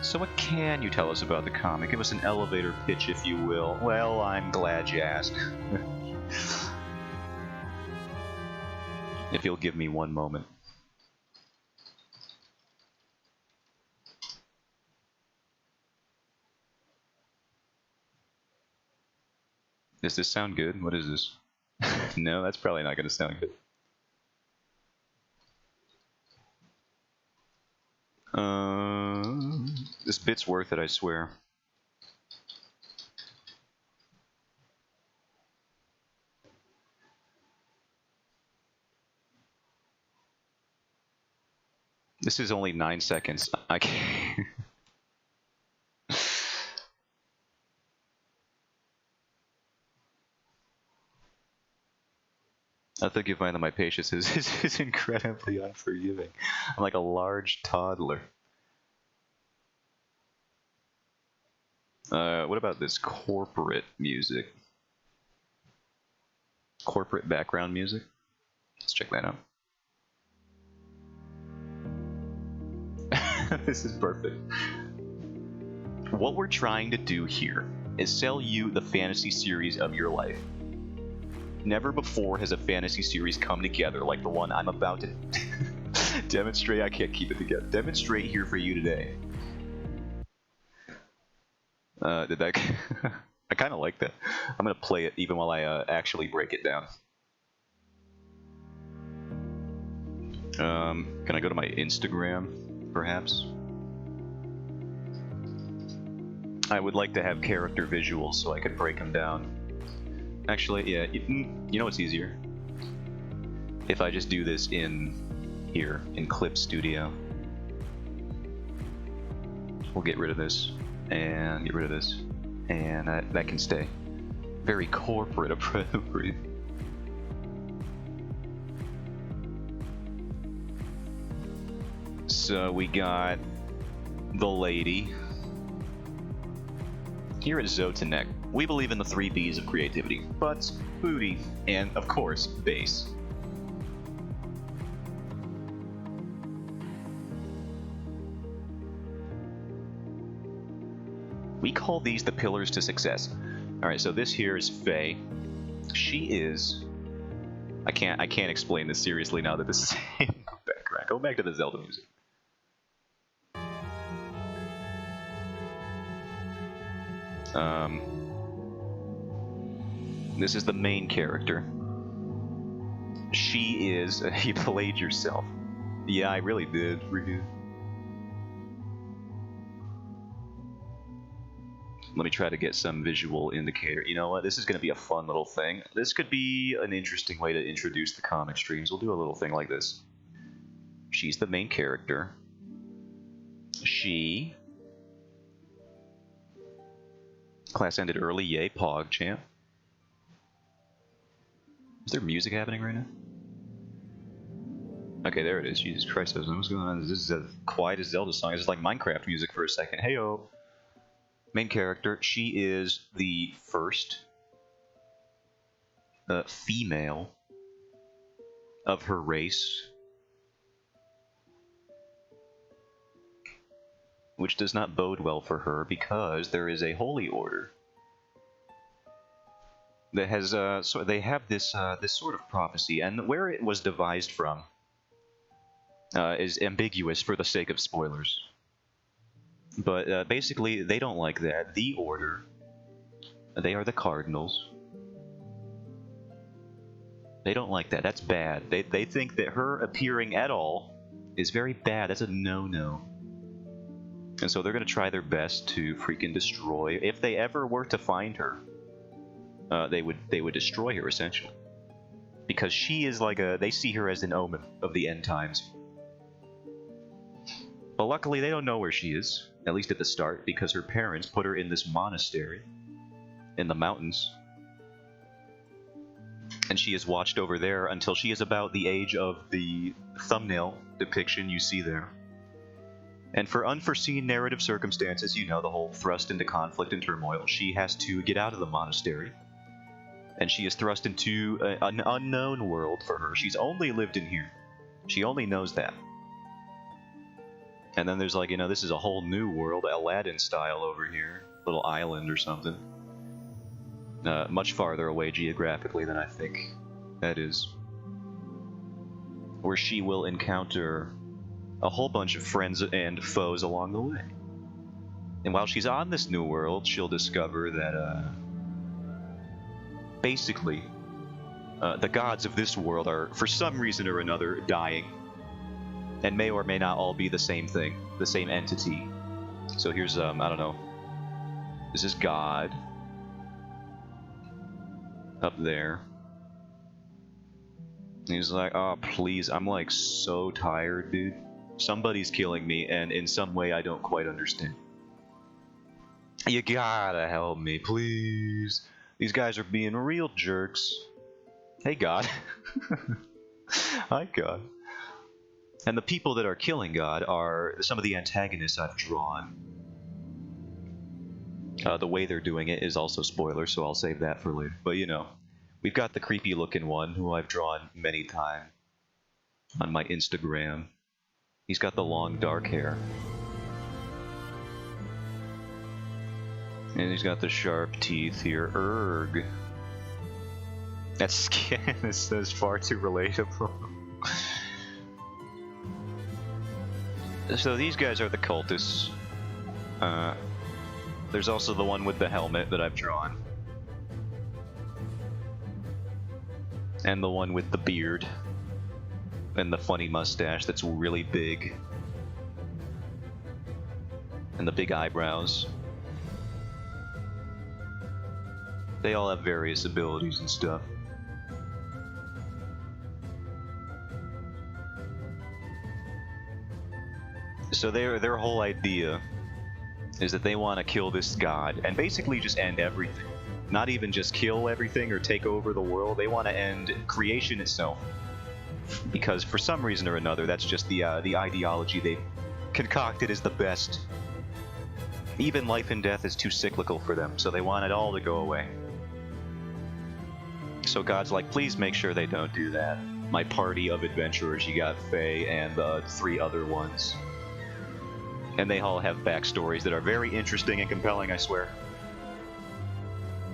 So what can you tell us about the comic? Give us an elevator pitch, if you will. Well, I'm glad you asked. If you'll give me one moment. Does this sound good? What is this? No, that's probably not going to sound good. This bit's worth it, I swear. This is only 9 seconds. I can't. I think you find that my patience is incredibly unforgiving. I'm like a large toddler. What about this corporate music? Corporate background music? Let's check that out. This is perfect. What we're trying to do here is sell you the fantasy series of your life. Never before has a fantasy series come together like the one I'm about to demonstrate. I can't keep it together. Demonstrate here for you today. Did that? I kind of like that. I'm gonna play it even while I actually break it down. Can I go to my Instagram, perhaps? I would like to have character visuals so I could break them down. Actually, yeah, you know what's easier? If I just do this in here, in Clip Studio. We'll get rid of this, and get rid of this, and that can stay. Very corporate appropriate. So we got the lady. Here at Zotanek, we believe in the 3 B's of creativity: butts, booty, and, of course, bass. We call these the pillars to success. Alright, so this here is Faye. She is... I can't explain this seriously now that this is in the background. Go back to the Zelda music. This is the main character. She is... you played yourself. Yeah, I really did. Let me try to get some visual indicator. You know what? This is going to be a fun little thing. This could be an interesting way to introduce the comic streams. We'll do a little thing like this. She's the main character. She... Class ended early, yay, Pog champ. Is there music happening right now? Okay, there it is. Jesus Christ, what's going on? This is as quiet as Zelda song. It's just like Minecraft music for a second. Heyo! Main character, she is the first female of her race, which does not bode well for her because there is a holy order that has so they have this this sort of prophecy, and where it was devised from is ambiguous for the sake of spoilers. But basically, they don't like that. The Order, they are the Cardinals. They don't like that. That's bad. They think that her appearing at all is very bad. That's a no-no. And so they're going to try their best to freaking destroy. If they ever were to find her, they would destroy her, essentially. Because she is like a... They see her as an omen of the end times. But luckily, they don't know where she is. At least at the start, because her parents put her in this monastery in the mountains. And she is watched over there until she is about the age of the thumbnail depiction you see there. And for unforeseen narrative circumstances, you know, the whole thrust into conflict and turmoil, she has to get out of the monastery. And she is thrust into an unknown world for her. She's only lived in here. She only knows that. And then there's like, you know, this is a whole new world, Aladdin style over here. Little island or something. Much farther away geographically than I think that is. Where she will encounter a whole bunch of friends and foes along the way. And while she's on this new world, she'll discover that, basically, the gods of this world are, for some reason or another, dying. And may or may not all be the same thing, the same entity. So here's, I don't know. This is God. Up there. And he's like, oh, please, I'm like so tired, dude. Somebody's killing me, and in some way I don't quite understand. You gotta help me, please. These guys are being real jerks. Hey, God. Hi, God. And the people that are killing God are some of the antagonists I've drawn. The way they're doing it is also spoilers, so I'll save that for later. But you know, we've got the creepy looking one who I've drawn many times on my Instagram. He's got the long dark hair. And he's got the sharp teeth here. Erg. That skin is far too relatable. So these guys are the cultists. There's also the one with the helmet that I've drawn. And the one with the beard. And the funny mustache that's really big. And the big eyebrows. They all have various abilities and stuff. So their whole idea is that they want to kill this god and basically just end everything. Not even just kill everything or take over the world. They want to end creation itself. Because for some reason or another, that's just the ideology they've concocted as the best. Even life and death is too cyclical for them, so they want it all to go away. So God's like, please make sure they don't do that. My party of adventurers, you got Faye and the 3 other ones. And they all have backstories that are very interesting and compelling, I swear.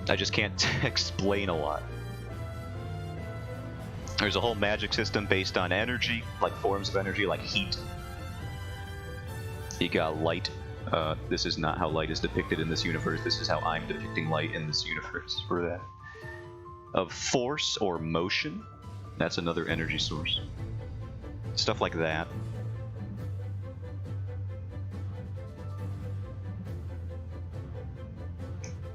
I just can't explain a lot. There's a whole magic system based on energy, like forms of energy, like heat. You got light. This is not how light is depicted in this universe. This is how I'm depicting light in this universe for that. Of force or motion. That's another energy source. Stuff like that.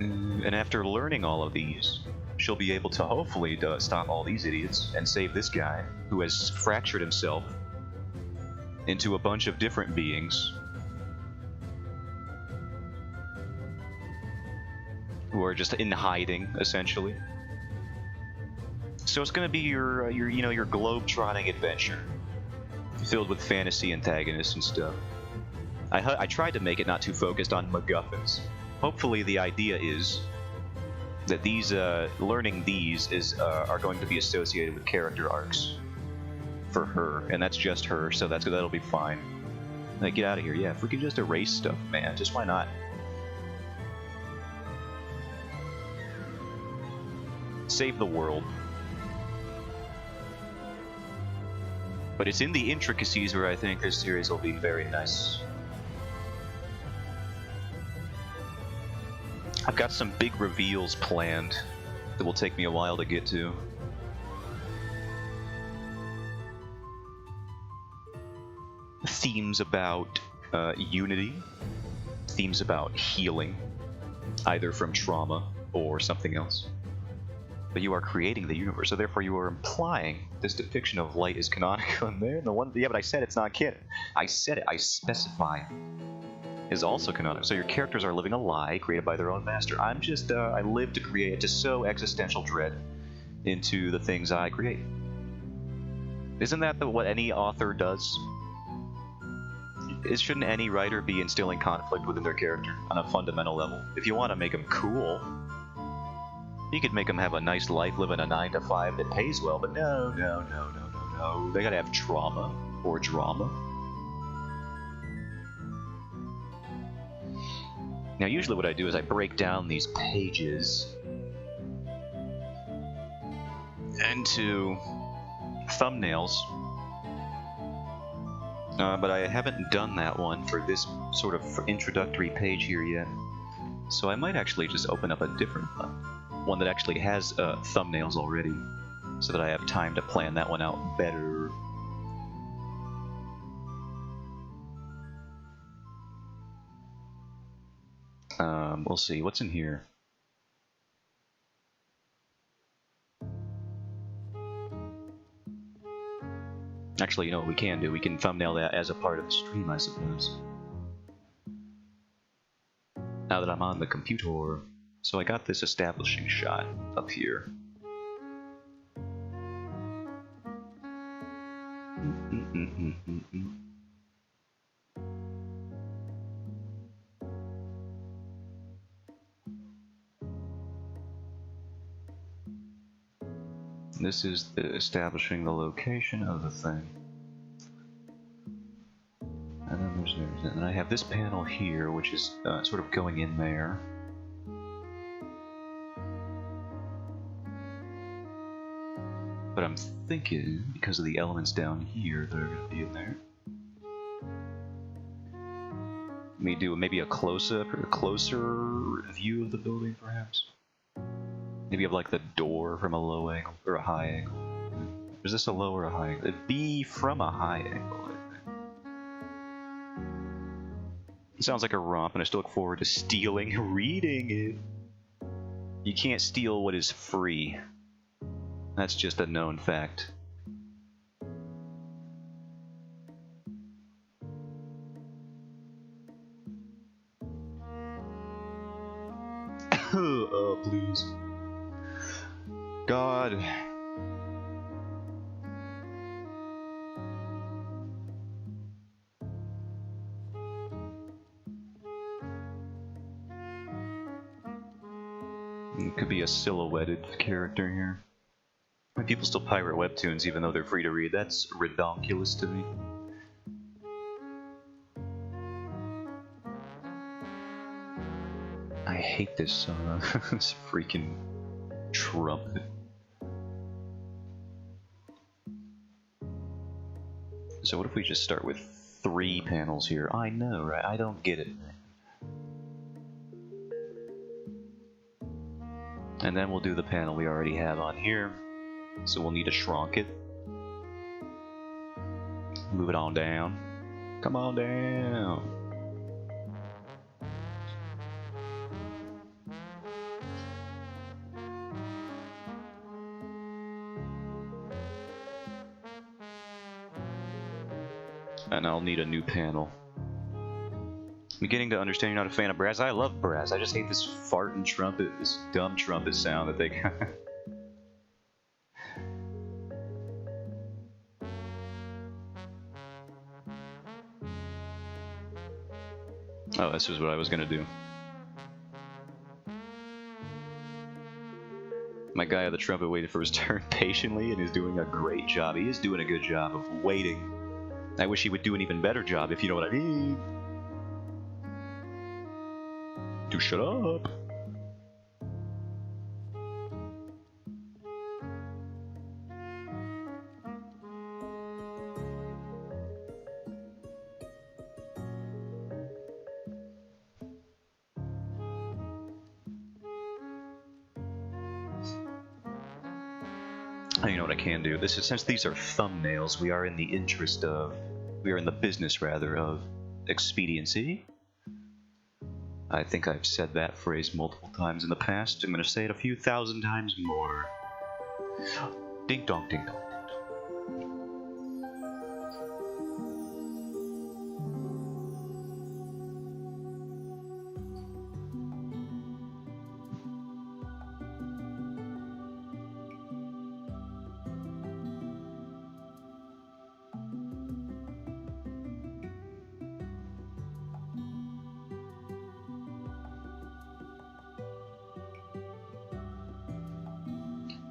And after learning all of these, she'll be able to hopefully stop all these idiots and save this guy who has fractured himself into a bunch of different beings who are just in hiding, essentially. So it's going to be your globe-trotting adventure, filled with fantasy antagonists and stuff. I tried to make it not too focused on MacGuffins. Hopefully, the idea is that these learning these are going to be associated with character arcs for her, and that's just her, so that'll be fine. Like, get out of here. Yeah, if we could just erase stuff, man, just why not? Save the world. But it's in the intricacies where I think this series will be very nice. I've got some big reveals planned that will take me a while to get to. Themes about unity, themes about healing, either from trauma or something else. But you are creating the universe, so therefore you are implying this depiction of light is canonical in there. Yeah, but I said it's not canon. I said it. I specify. Is also canonical. So your characters are living a lie created by their own master. I'm just, I live to create, to sow existential dread into the things I create. Isn't that what any author does? Shouldn't any writer be instilling conflict within their character on a fundamental level? If you want to make them cool, you could make them have a nice life, living a 9-to-5 that pays well, but no. They gotta have trauma or drama. Now, usually what I do is I break down these pages into thumbnails, but I haven't done that one for this sort of introductory page here yet. So I might actually just open up a different one that actually has thumbnails already, so that I have time to plan that one out better. We'll see. What's in here? Actually, you know what we can do? We can thumbnail that as a part of the stream, I suppose. Now that I'm on the computer. So I got this establishing shot up here. This is establishing the location of the thing. And then there's and I have this panel here, which is sort of going in there. But I'm thinking, because of the elements down here that are going to be in there, let me do maybe a close-up or a closer view of the building, perhaps. Maybe of like the door from a low angle or a high angle. Is this a low or a high angle? It'd be from a high angle, I think. It sounds like a romp, and I still look forward to stealing, reading it. You can't steal what is free. That's just a known fact. Oh, please. God. Could be a silhouetted character here. People still pirate webtoons even though they're free to read. That's redonkulous to me. I hate this this freaking trumpet. So what if we just start with 3 panels here? I know, right? I don't get it. And then we'll do the panel we already have on here. So we'll need to shrunk it. Move it on down. Come on down. And I'll need a new panel. I'm beginning to understand you're not a fan of brass. I love brass. I just hate this farting trumpet, this dumb trumpet sound that they got. Oh, this is what I was gonna do. My guy at the trumpet waited for his turn patiently and is doing a great job. He is doing a good job of waiting. I wish he would do an even better job, if you know what I mean. Do shut up. You know what I can do? This is, since these are thumbnails, we are in the business rather of expediency. I think I've said that phrase multiple times in the past. I'm going to say it a few thousand times more. Ding dong, ding dong.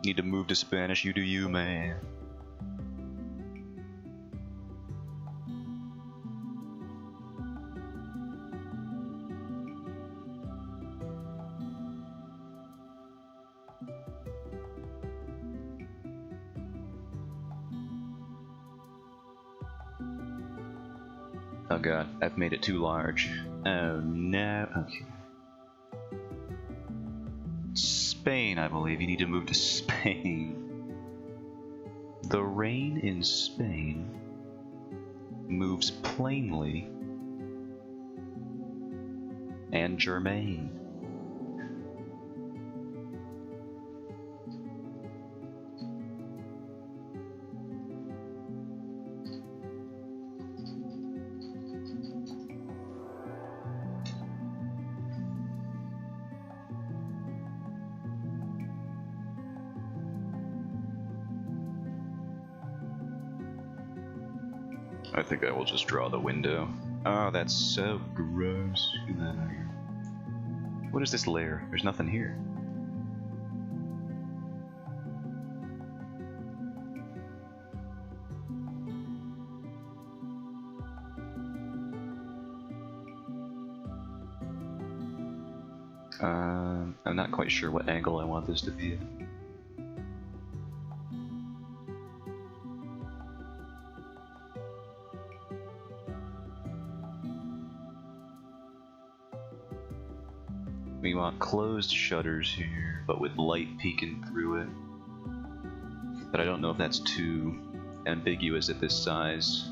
Need to move to Spanish, you do you, man. Oh god, I've made it too large. Oh no, okay. Spain, I believe. You need to move to Spain. The rain in Spain moves plainly and germane. I think I will just draw the window. Oh, that's so gross. Get that out of here. What is this layer? There's nothing here. I'm not quite sure what angle I want this to be at. We want closed shutters here, but with light peeking through it. But I don't know if that's too ambiguous at this size.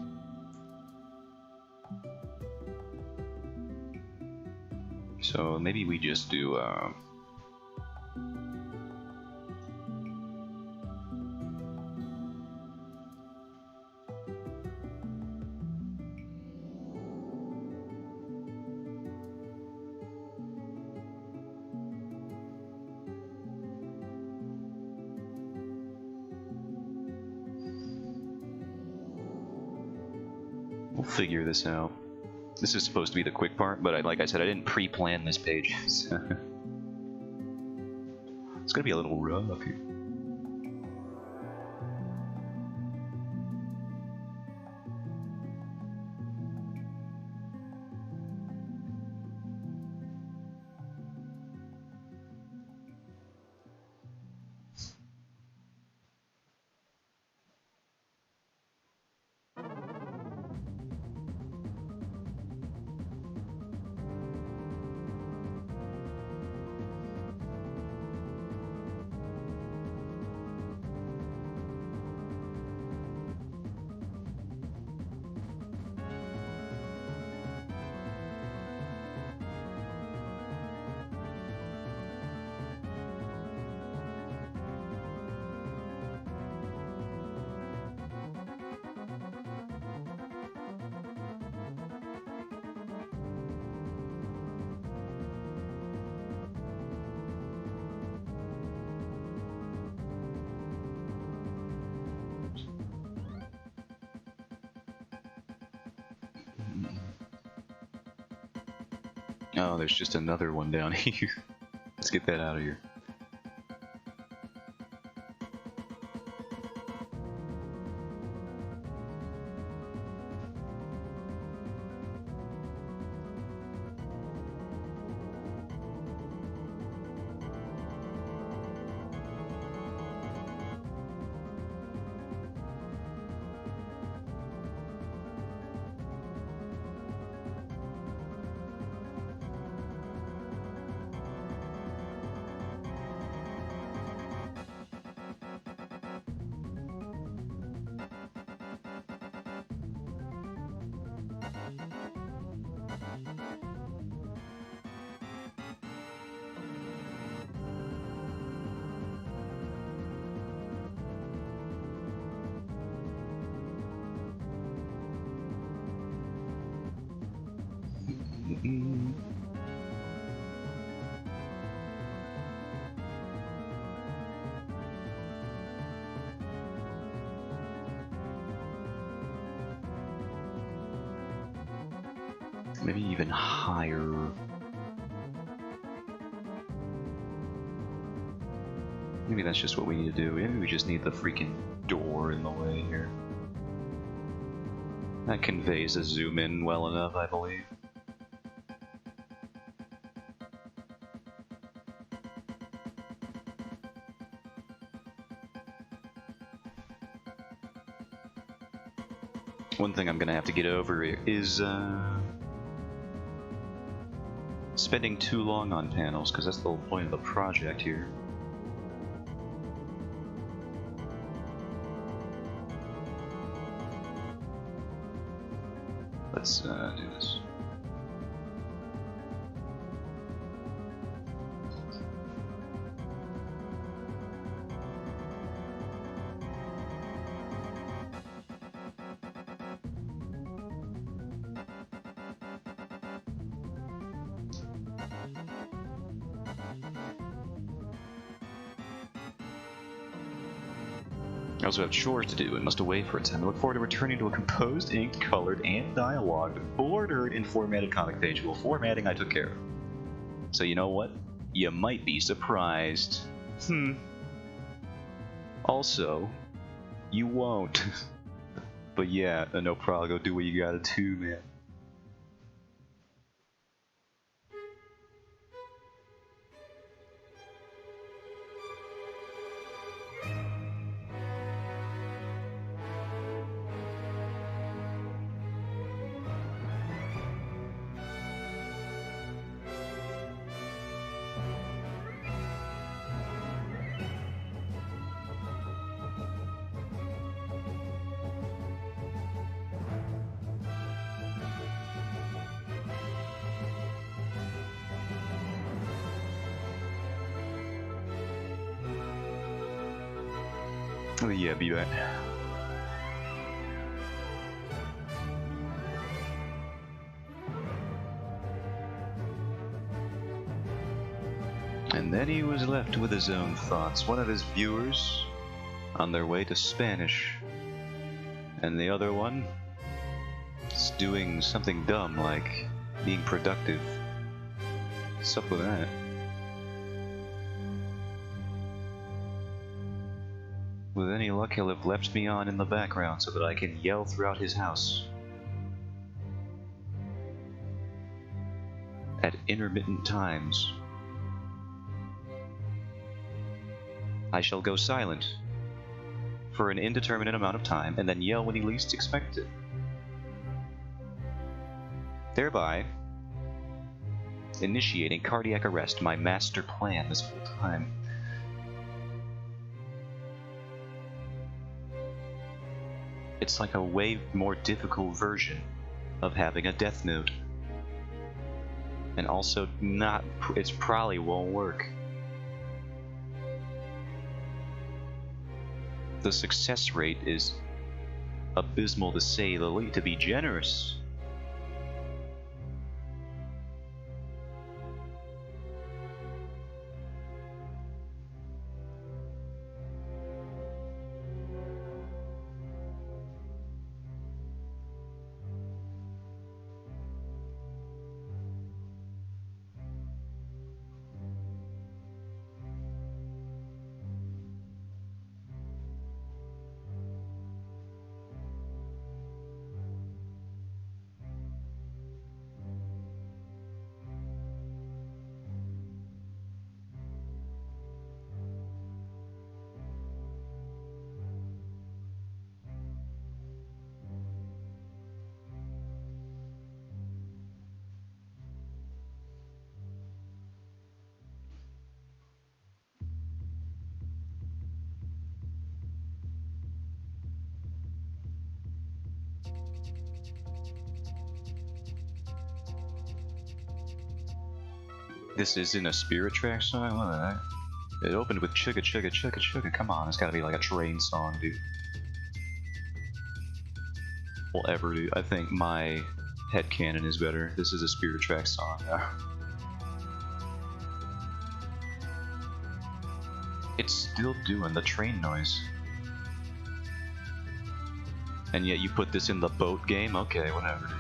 So maybe we just do we'll figure this out. This is supposed to be the quick part, but like I said, I didn't pre-plan this page. So gonna be a little rough here. Oh, there's just another one down here. Let's get that out of here. Maybe even higher. Maybe that's just what we need to do. Maybe we just need the freaking door in the way here. That conveys a zoom in well enough, I believe. One thing I'm gonna have to get over is spending too long on panels, because that's the whole point of the project here. Let's do this. I also have chores to do and must away for a time. I look forward to returning to a composed, inked, colored, and dialogued, bordered, and formatted comic page. Well, formatting I took care of. So you know what? You might be surprised. Also, you won't. But yeah, no problem. Go do what you gotta do, man. Oh yeah, be back. And then he was left with his own thoughts. One of his viewers on their way to Spanish, and the other one is doing something dumb like being productive. What's up with that? With any luck, he'll have left me on in the background so that I can yell throughout his house. At intermittent times. I shall go silent for an indeterminate amount of time and then yell when he least expects it. Thereby initiating cardiac arrest, my master plan this whole time. It's like a way more difficult version of having a death note. And also it probably won't work. The success rate is abysmal to say the least, to be generous. This isn't a Spirit Track song? What the heck? It opened with chugga chugga chugga chugga. Come on, it's gotta be like a train song, dude. Whatever, dude. I think my headcanon is better. This is a Spirit Track song. It's still doing the train noise. And yet you put this in the boat game? Okay, whatever, dude.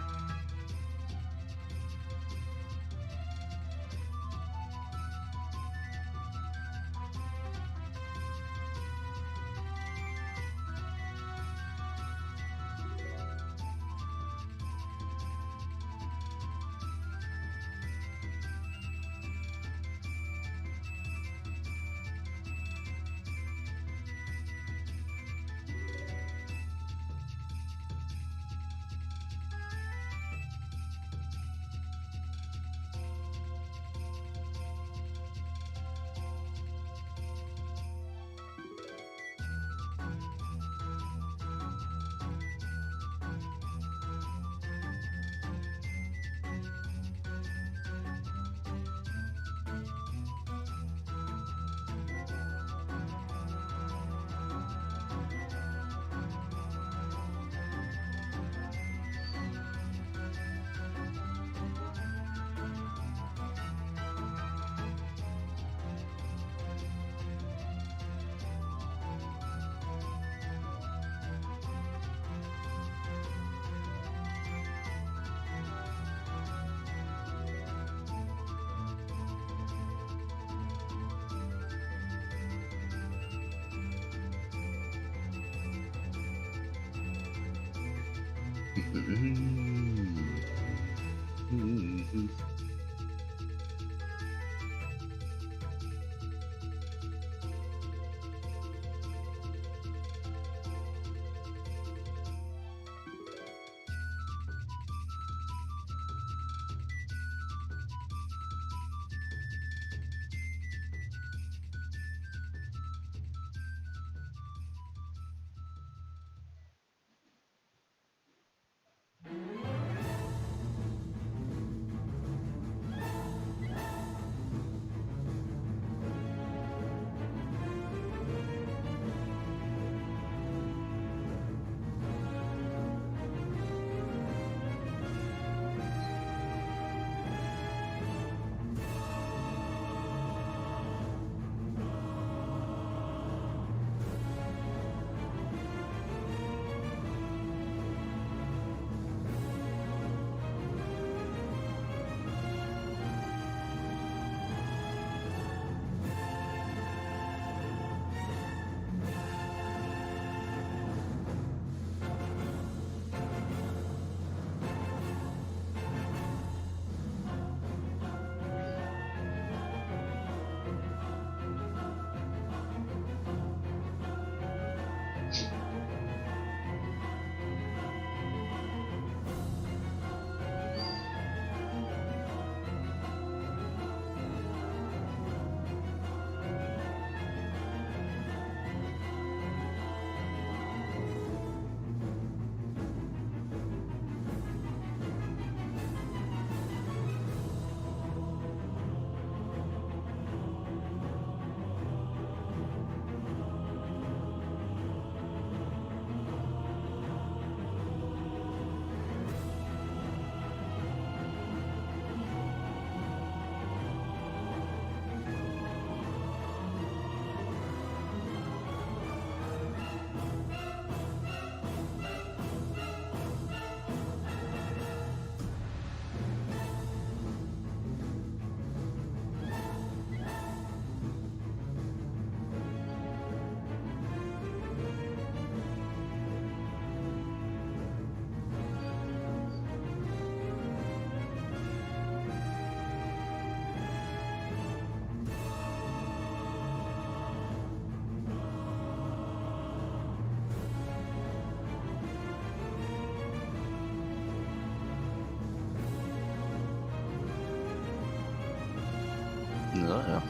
Oh.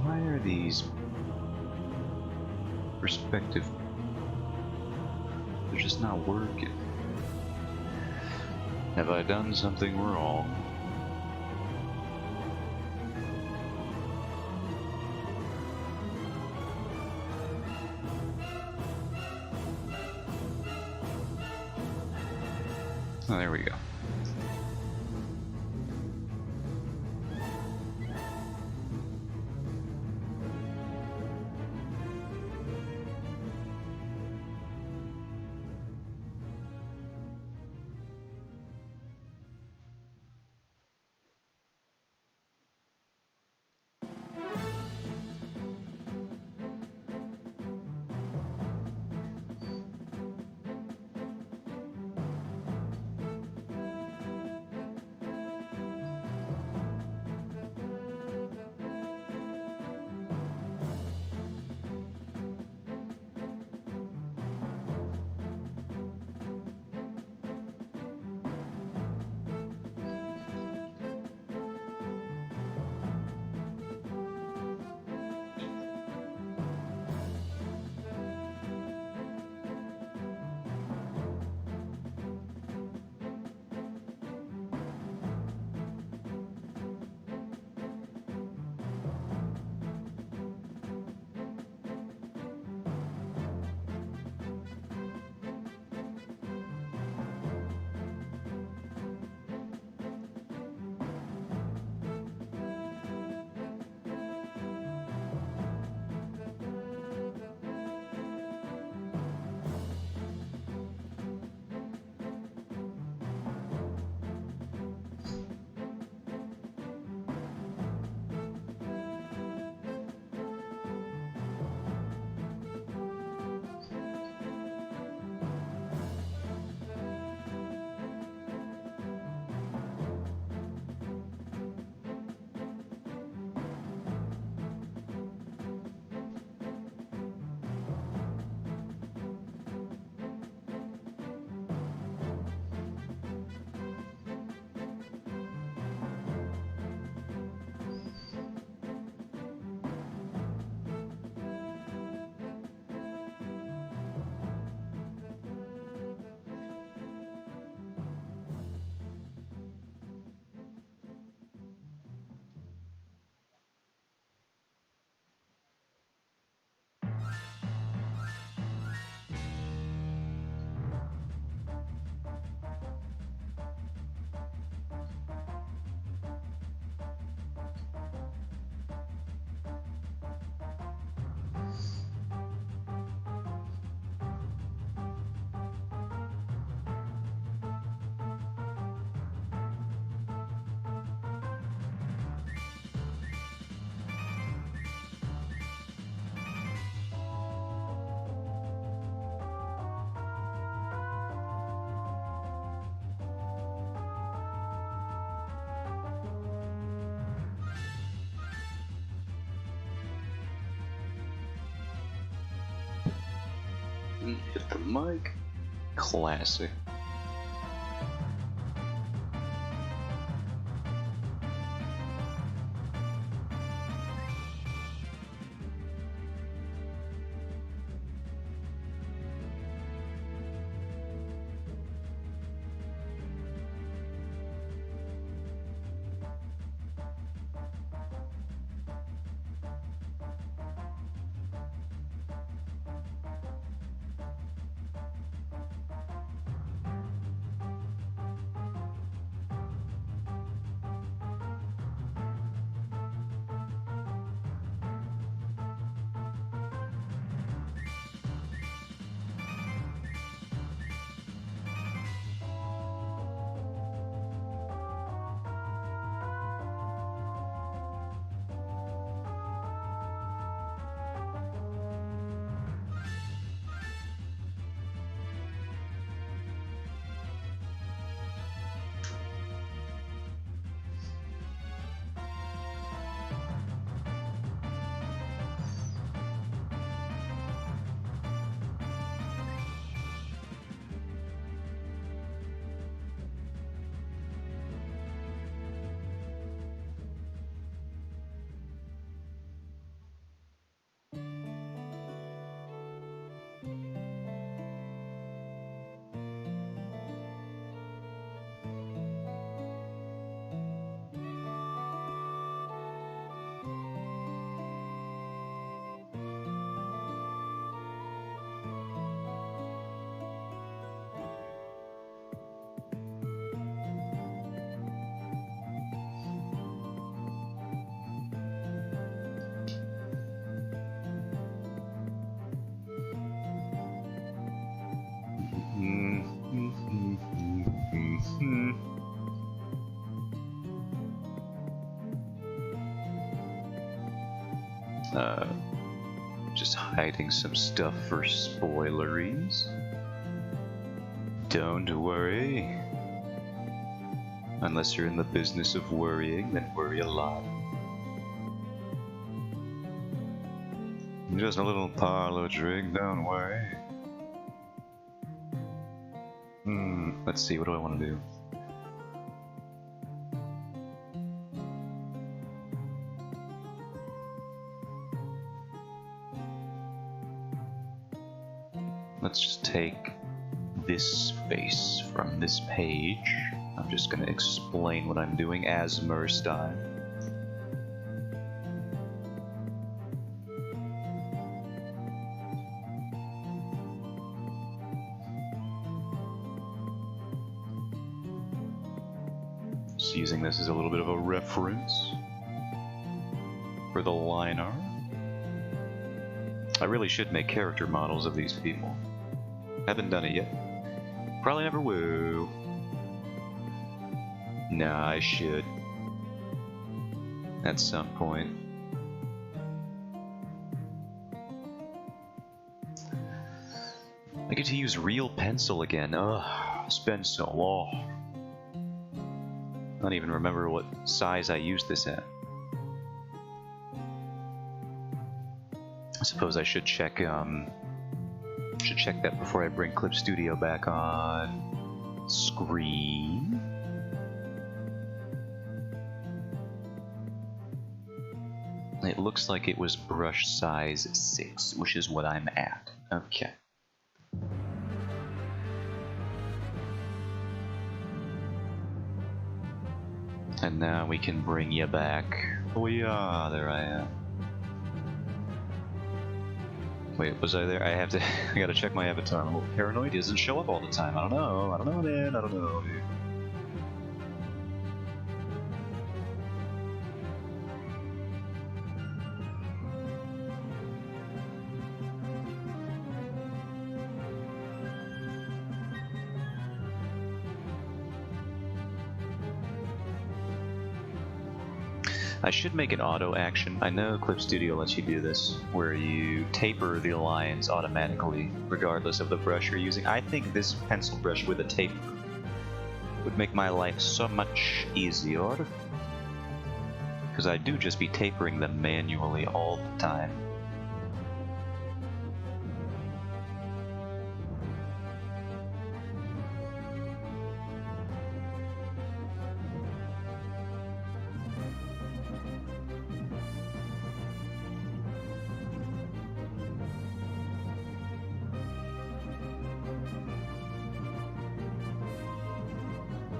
Why are these perspective? They're just not working. Have I done something wrong? Oh, there we go. Hit the mic. Classic. Uh, just hiding some stuff for spoileries. Don't worry. Unless you're in the business of worrying, then worry a lot. Just a little parlor trick, don't worry. Let's see, what do I want to do? Let's just take this space from this page. I'm just gonna explain what I'm doing Asmer style. Just using this as a little bit of a reference for the line art. I really should make character models of these people. Haven't done it yet. Probably never will. Nah, I should. At some point. I get to use real pencil again. Ugh, it's been so long. I don't even remember what size I used this at. I suppose I should check that before I bring Clip Studio back on screen. It looks like it was brush size 6, which is what I'm at. Okay. And now we can bring you back. Oh yeah, there I am. Wait, was I there? I gotta check my avatar. I'm a little paranoid. He doesn't show up all the time. I don't know, man. I don't know, dude. I should make an auto action. I know Clip Studio lets you do this, where you taper the lines automatically, regardless of the brush you're using. I think this pencil brush with a taper would make my life so much easier, because I do just be tapering them manually all the time.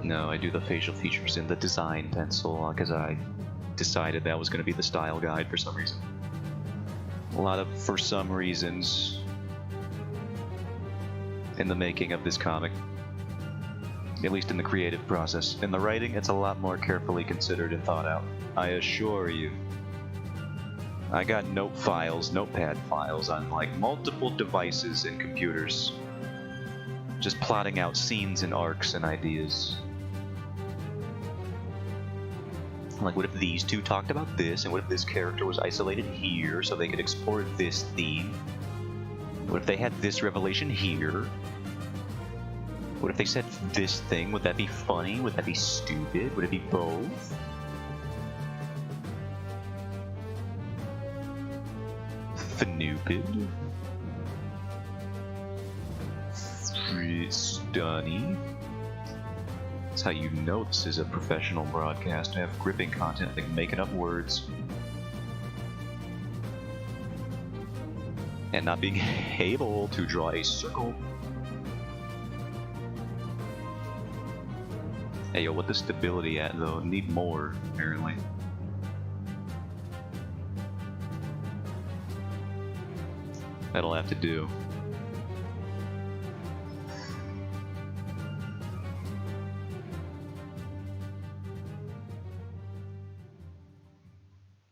No, I do the facial features in the design pencil because I decided that was going to be the style guide for some reason. For some reasons, in the making of this comic. At least in the creative process. In the writing, it's a lot more carefully considered and thought out. I assure you. I got notepad files on like multiple devices and computers. Just plotting out scenes and arcs and ideas. Like, what if these two talked about this, and what if this character was isolated here so they could explore this theme? What if they had this revelation here? What if they said this thing? Would that be funny? Would that be stupid? Would it be both? Fnoopid? Stunny? That's how you know this is a professional broadcast. To have gripping content, like making up words. And not being able to draw a circle. Hey yo, what the stability at though? Need more, apparently. That'll have to do.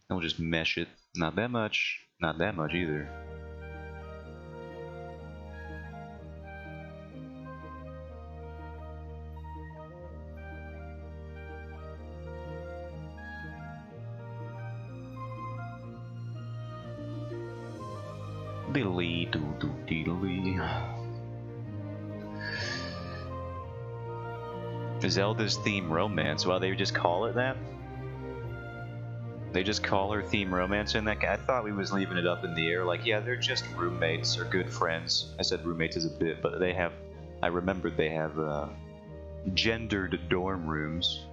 And we'll just mesh it. Not that much. Not that much either. Diddly doo doo diddly. Zelda's theme romance. Well, they just call it that? They just call her theme romance in that guy. I thought we was leaving it up in the air. Like, yeah, they're just roommates or good friends. I said roommates is a bit, but they have. I remembered they have gendered dorm rooms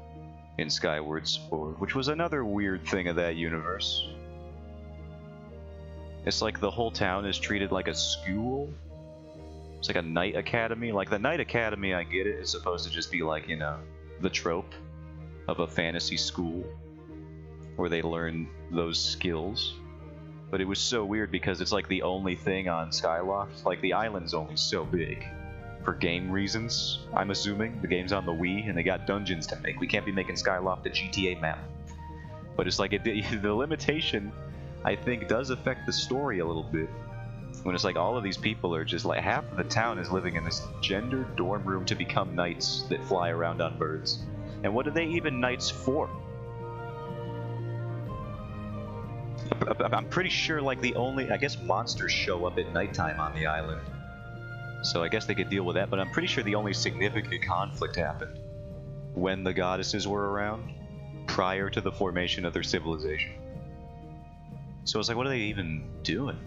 in Skyward Sword, which was another weird thing of that universe. It's like the whole town is treated like a school. It's like a night academy. Like the night academy, I get it. It's supposed to just be like, you know, the trope of a fantasy school where they learn those skills. But it was so weird because it's like the only thing on Skyloft. Like the island's only so big. For game reasons, I'm assuming. The game's on the Wii and they got dungeons to make. We can't be making Skyloft a GTA map. But it's like the limitation, I think, does affect the story a little bit. When it's like all of these people are just like, half of the town is living in this gendered dorm room to become knights that fly around on birds. And what are they even knights for? I'm pretty sure like the only, I guess monsters show up at nighttime on the island. So I guess they could deal with that, but I'm pretty sure the only significant conflict happened when the goddesses were around, prior to the formation of their civilization. So it's like, what are they even doing?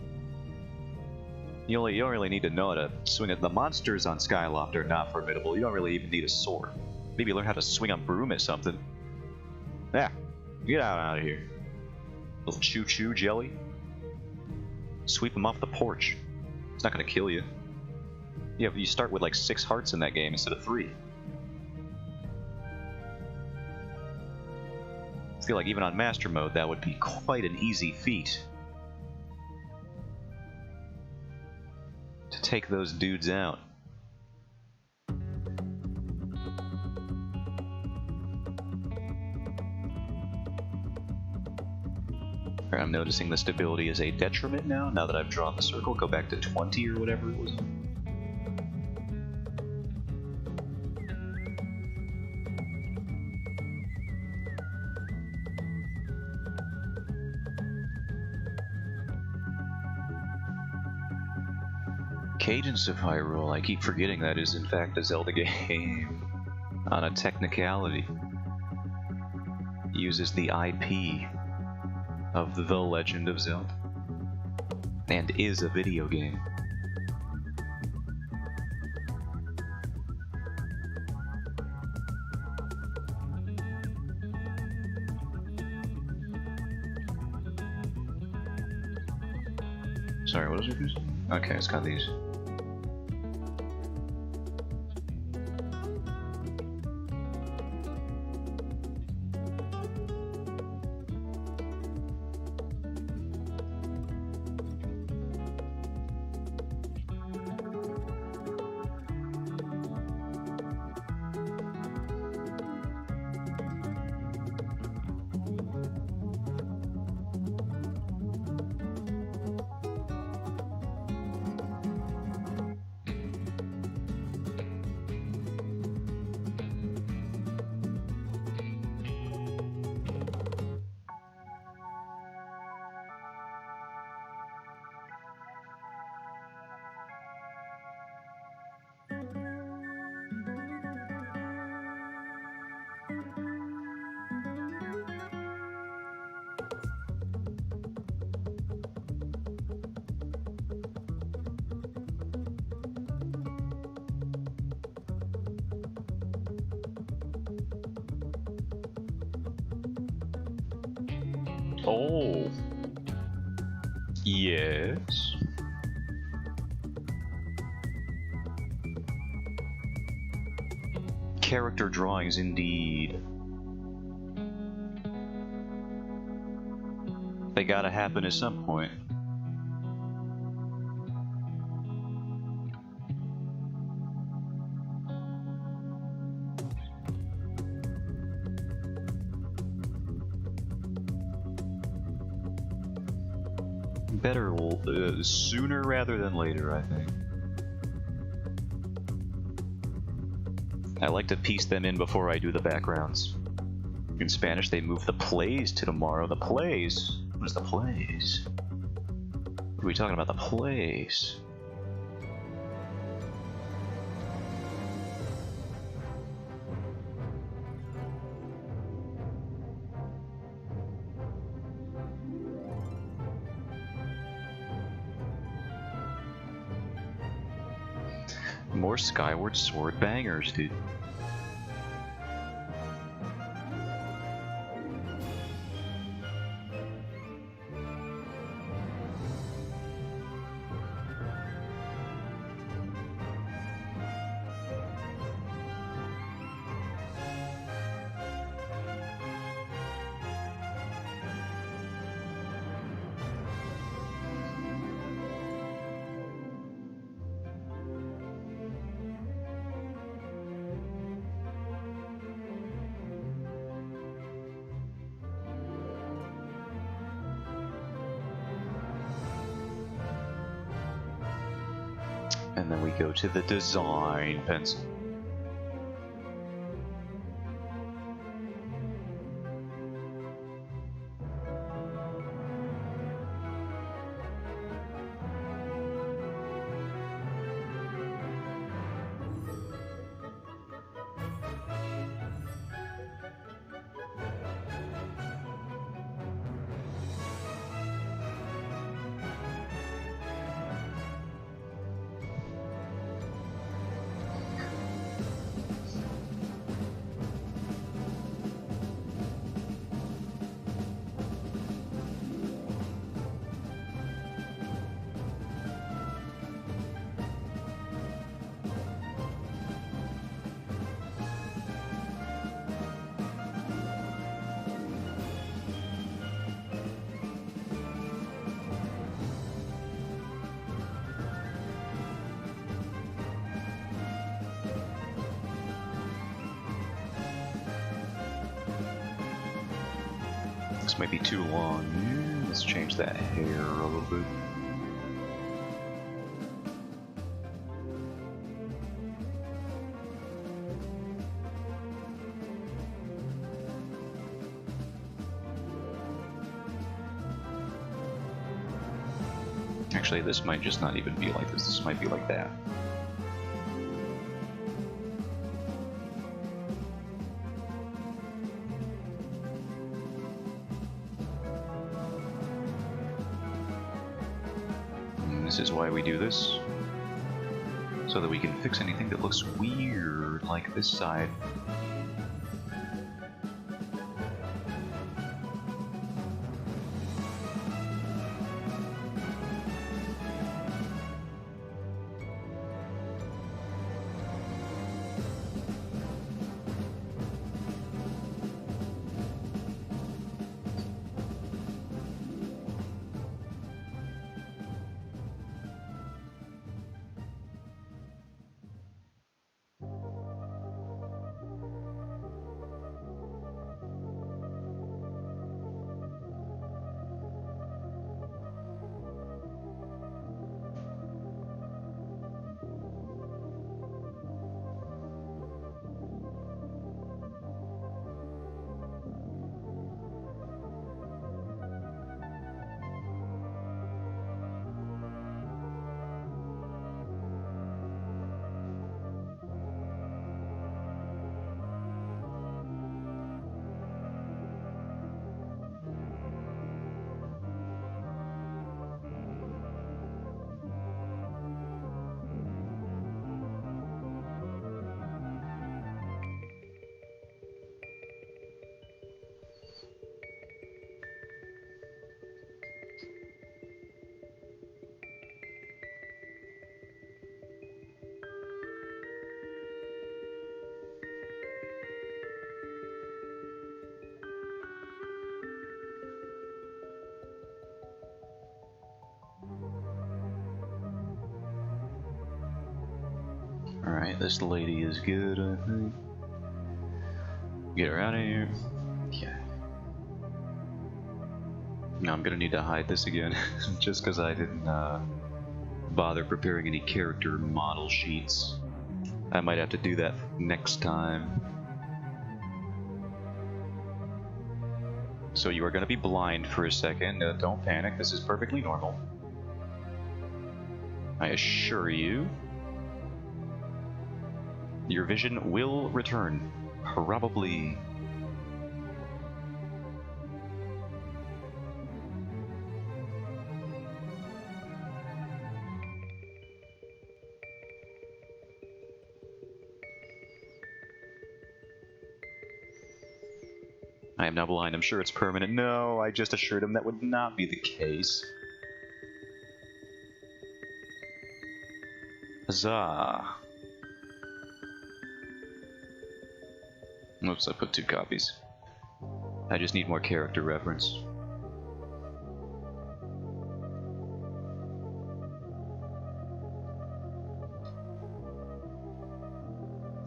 You don't really need to know how to swing it. The monsters on Skyloft are not formidable. You don't really even need a sword. Maybe learn how to swing a broom at something. Yeah, get out of here. Little choo-choo jelly. Sweep them off the porch. It's not gonna kill you. Yeah, but you start with like 6 hearts in that game instead of 3. I feel like even on Master Mode, that would be quite an easy feat. To take those dudes out. I'm noticing the stability is a detriment now that I've drawn the circle. Go back to 20 or whatever it was. Cadence of Hyrule, I keep forgetting that is in fact a Zelda game. On a technicality. Uses the IP of The Legend of Zelda. And is a video game. Sorry, what was your question? Okay, it's got these. Oh. Yes. Character drawings, indeed. They gotta happen at some point. Better sooner rather than later, I think. I like to piece them in before I do the backgrounds. In Spanish, they move the plays to tomorrow. The plays? What is the plays? Are we talking about the place? More Skyward Sword bangers, dude. And then we go to the design pencil. This might be too long. Let's change that hair a little bit. Actually, this might just not even be like this. This might be like that. This is why we do this, so that we can fix anything that looks weird, like this side. Alright, this lady is good, I think. Get her out of here. Yeah. Now I'm gonna need to hide this again, just because I didn't bother preparing any character model sheets. I might have to do that next time. So you are gonna be blind for a second. Don't panic, this is perfectly normal. I assure you, your vision will return. Probably. I am now blind. I'm sure it's permanent. No, I just assured him that would not be the case. Huzzah. Oops, I put 2 copies. I just need more character reference.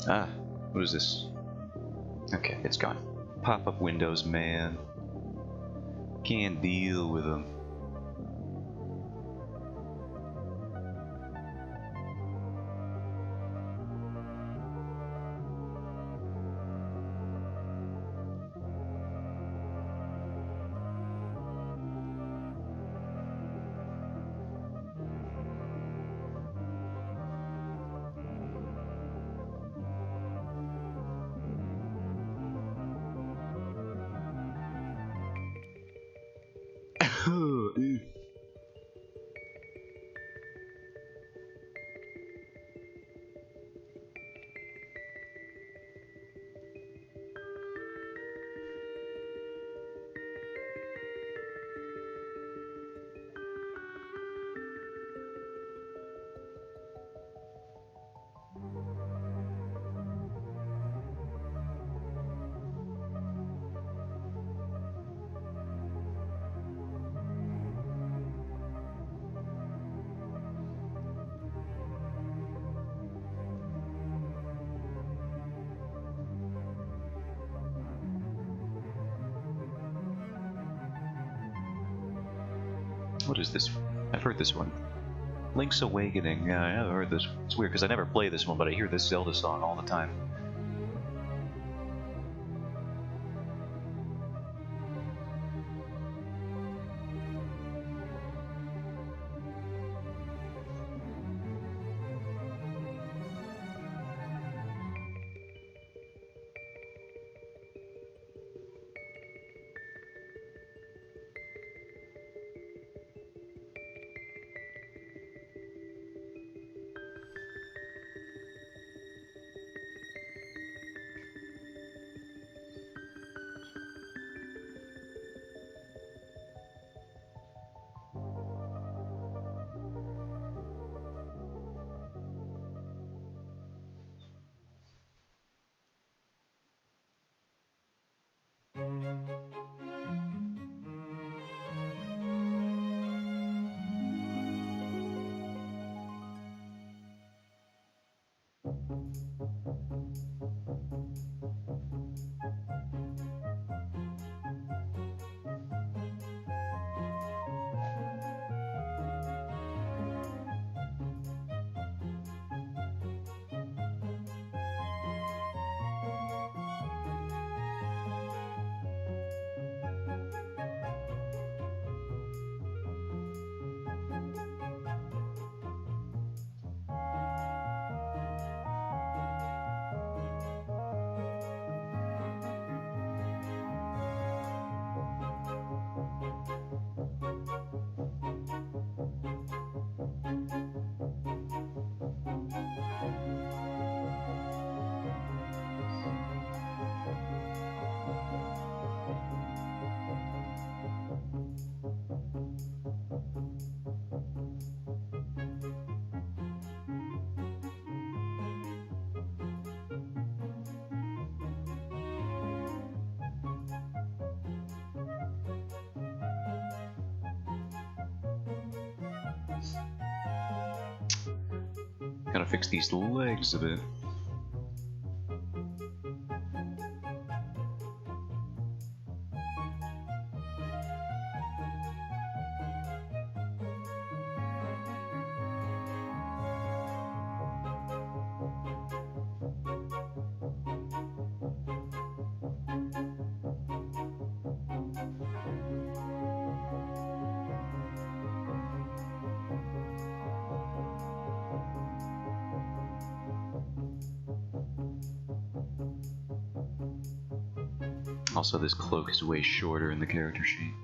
Ah, what is this? Okay, it's gone. Pop-up windows, man. Can't deal with them. What is this? I've heard this one. Link's Awakening. Yeah, I have heard this. It's weird because I never play this one, but I hear this Zelda song all the time. Gotta fix these legs a bit. Also, this cloak is way shorter in the character sheet.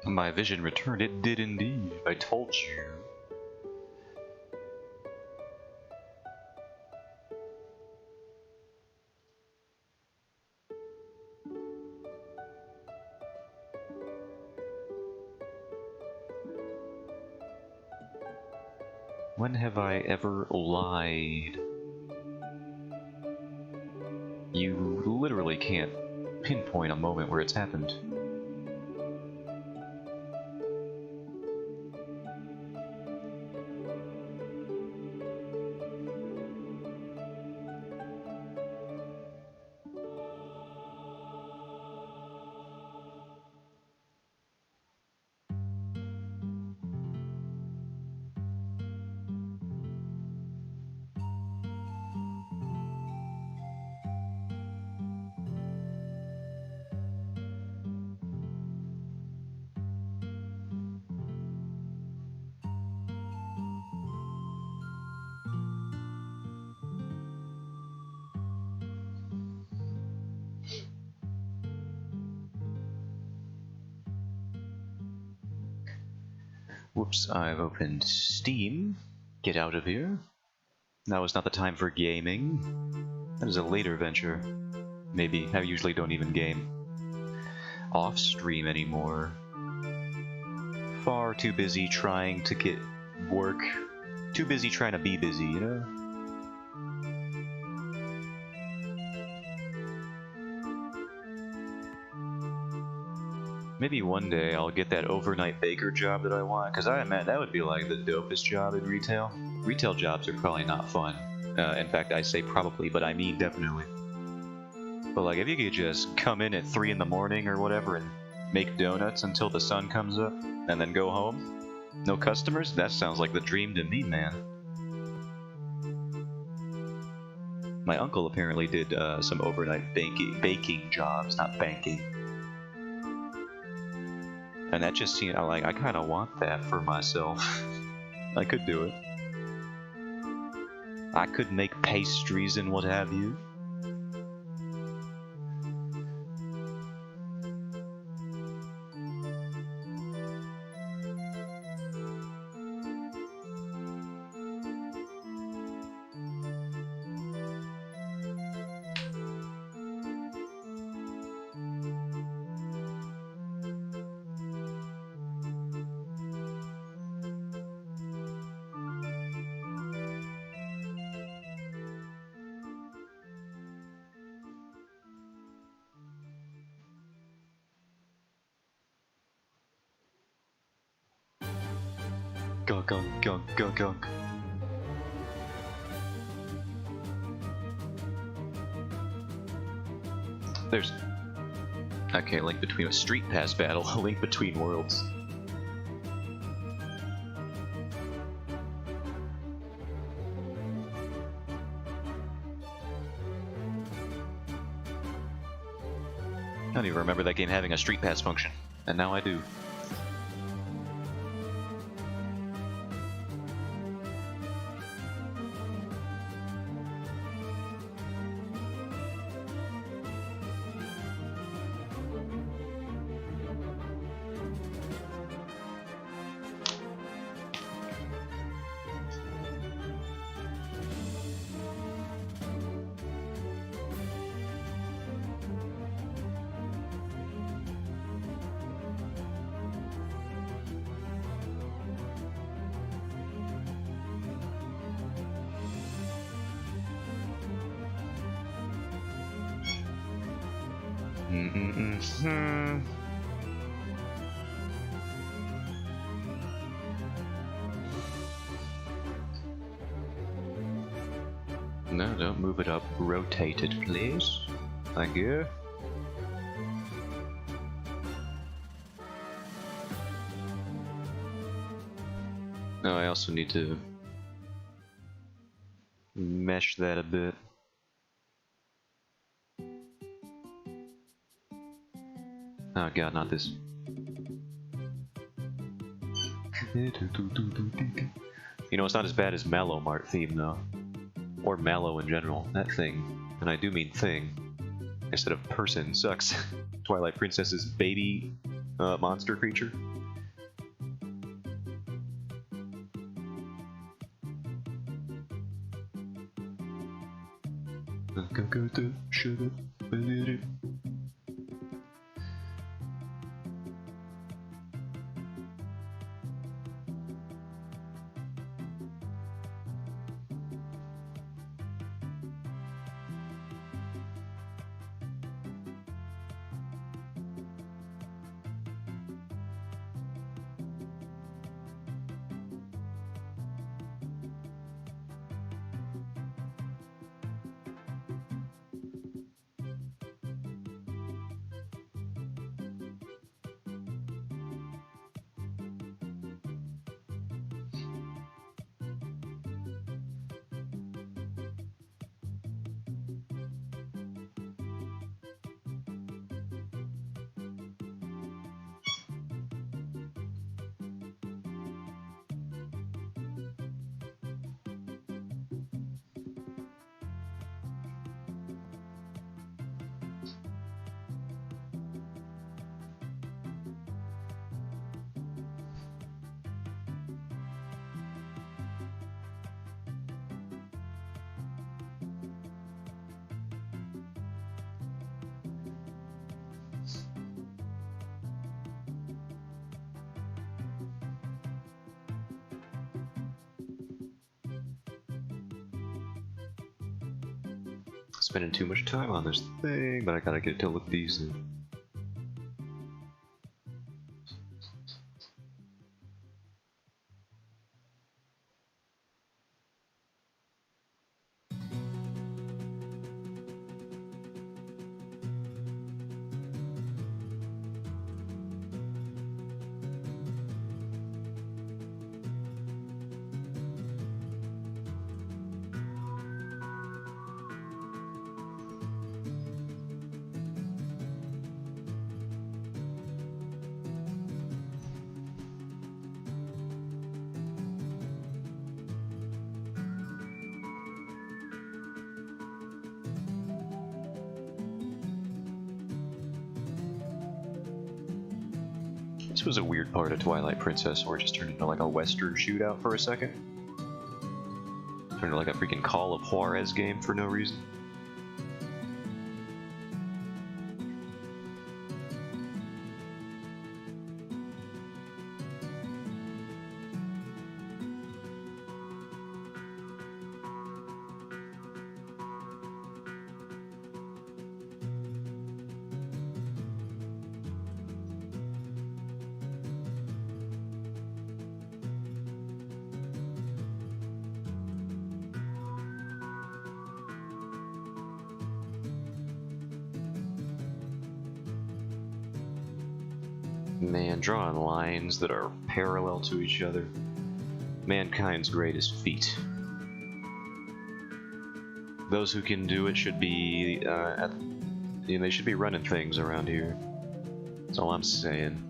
My vision returned. It did indeed. I told you. When have I ever lied? You literally can't pinpoint a moment where it's happened. Whoops, I've opened Steam. Get out of here. Now is not the time for gaming. That is a later venture. Maybe. I usually don't even game off stream anymore. Far too busy trying to get work. Too busy trying to be busy, you know? Maybe one day I'll get that overnight baker job that I want, because I imagine that would be like the dopest job in retail. Retail jobs are probably not fun. In fact, I say probably, but I mean definitely. But like, if you could just come in at 3 in the morning or whatever and make donuts until the sun comes up, and then go home, no customers, that sounds like the dream to me, man. My uncle apparently did some overnight baking jobs, not banking. And that just seemed like I kind of want that for myself. I could do it. I could make pastries and what have you. Gunk, gunk, gunk, gunk, gunk. There's... Okay, link between a street pass battle, a link between worlds. I don't even remember that game having a street pass function, and now I do. No, don't move it up. Rotate it, please. Thank you. No, I also need to mesh that a bit. Oh god, not this. You know, it's not as bad as Mallow Mart theme, though. Or Mallow in general. That thing, and I do mean thing, instead of person, sucks. Twilight Princess's baby monster creature. Spending too much time on this thing, but I gotta get it to look decent. was a weird part of Twilight Princess where it just turned into like a Western shootout for a second. Turned into like a freaking Call of Juarez game for no reason. Man, drawing lines that are parallel to each other. Mankind's greatest feat. Those who can do it should be, they should be running things around here. That's all I'm saying.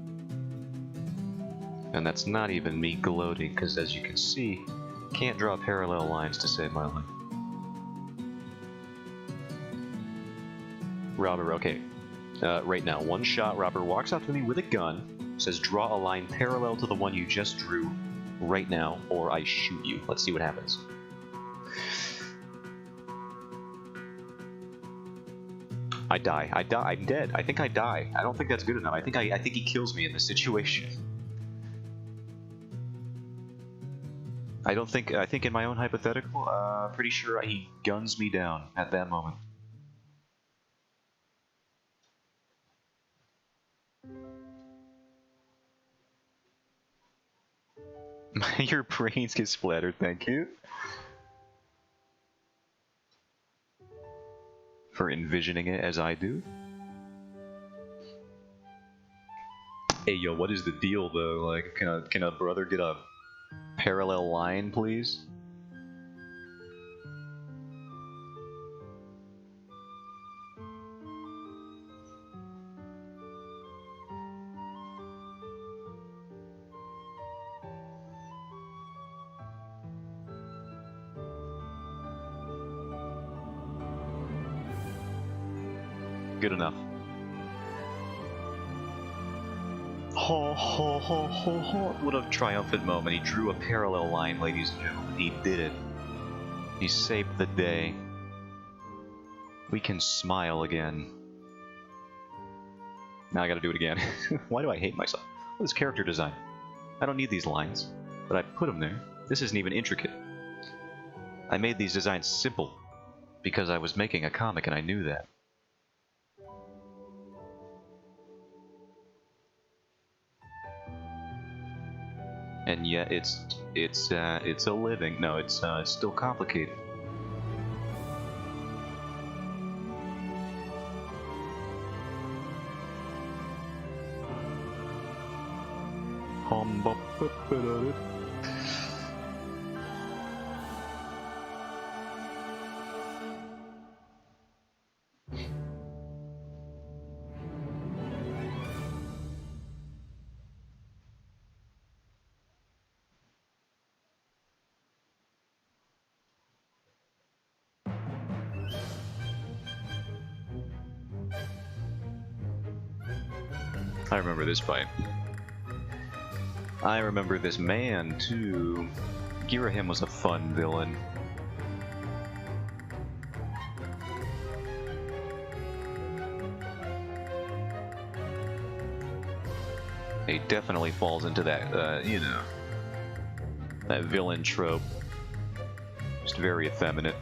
And that's not even me gloating, because as you can see, can't draw parallel lines to save my life. Robber, okay. Right now, one shot, Robber walks up to me with a gun, says draw a line parallel to the one you just drew right now, or I shoot you. Let's see what happens. I die. I'm dead. I think I die. I don't think that's good enough. I think he kills me in this situation. I think in my own hypothetical, pretty sure he guns me down at that moment. Your brains get splattered, thank you. For envisioning it as I do. Hey yo, what is the deal though? Like, can a brother get a parallel line, please? Good enough. Ho ho ho ho ho! What a triumphant moment. He drew a parallel line, ladies and gentlemen. He did it. He saved the day. We can smile again. Now I gotta do it again. Why do I hate myself? What is character design? I don't need these lines, but I put them there. This isn't even intricate. I made these designs simple because I was making a comic and I knew that. And yet it's a living. No, it's still complicated. I remember this fight. I remember this man, too. Girahim was a fun villain. He definitely falls into that, you know, that villain trope. Just very effeminate.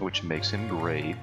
Which makes him great.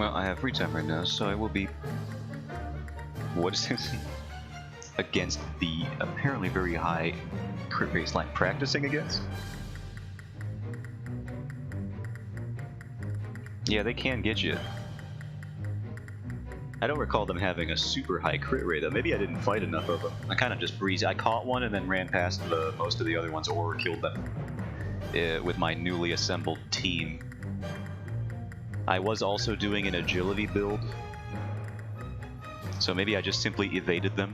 Well, I have free time right now, so I will be... What is this? Against the apparently very high crit baseline. Practicing against? Yeah, they can get you. I don't recall them having a super high crit rate though. Maybe I didn't fight enough of them. I kind of just breezed. I caught one and then ran past most of the other ones or killed them with my newly assembled team. I was also doing an agility build, so maybe I just simply evaded them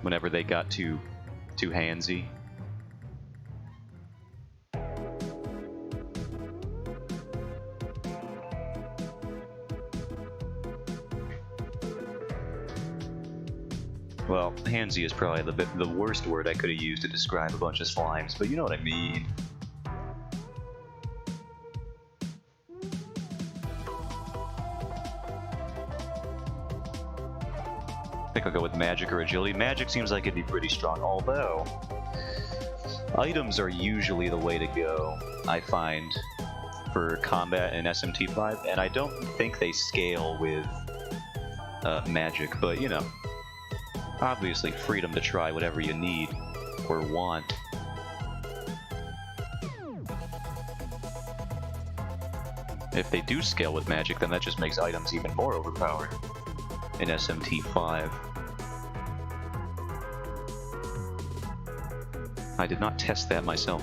whenever they got too handsy. Well, handsy is probably the worst word I could have used to describe a bunch of slimes, but you know what I mean. I think I'll go with magic or agility. Magic seems like it'd be pretty strong, although items are usually the way to go, I find, for combat in SMT5, and I don't think they scale with magic, but you know. Obviously, freedom to try whatever you need or want. If they do scale with magic, then that just makes items even more overpowered in SMT5. I did not test that myself.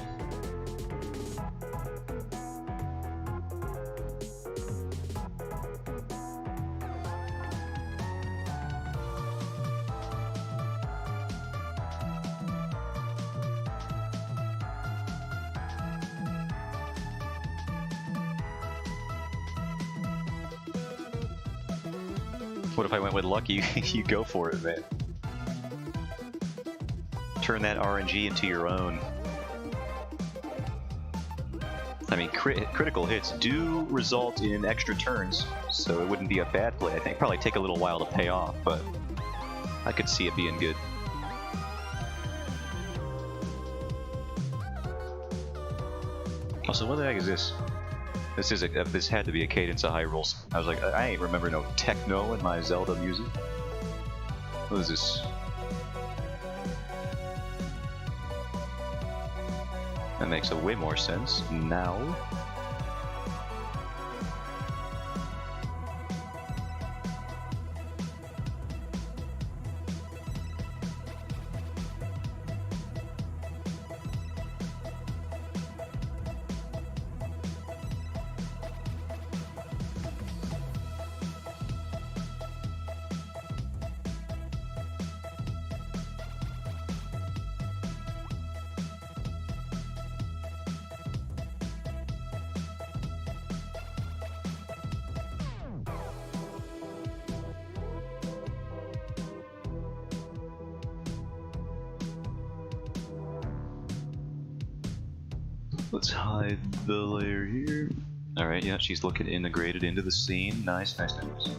What if I went with lucky? You go for it, man. Turn that RNG into your own. I mean, critical hits do result in extra turns, so it wouldn't be a bad play, I think. Probably take a little while to pay off, but I could see it being good. Also, what the heck is this? This had to be a Cadence of Hyrule's. I was like, I ain't remember no techno in my Zelda music. What is this? That makes a way more sense now. Let's hide the layer here. Alright, yeah, she's looking integrated into the scene. Nice, nice, nice.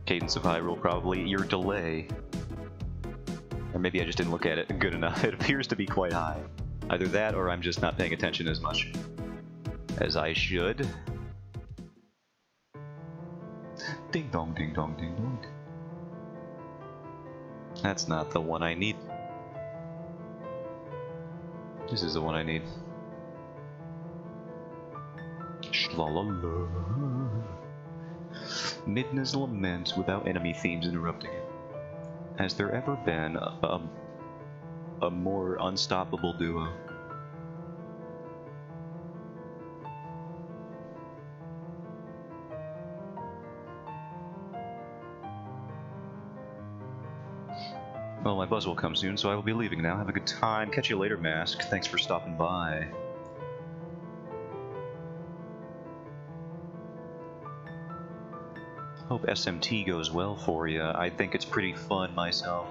Cadence of Hyrule, probably your delay. Or maybe I just didn't look at it good enough. It appears to be quite high. Either that or I'm just not paying attention as much as I should. Ding dong, ding dong, ding dong. That's not the one I need. This is the one I need. Shlalala. Midna's Lament without enemy themes interrupting it. Has there ever been a more unstoppable duo? Well, my buzz will come soon, so I will be leaving now. Have a good time. Catch you later, Mask. Thanks for stopping by. Hope SMT goes well for you. I think it's pretty fun myself,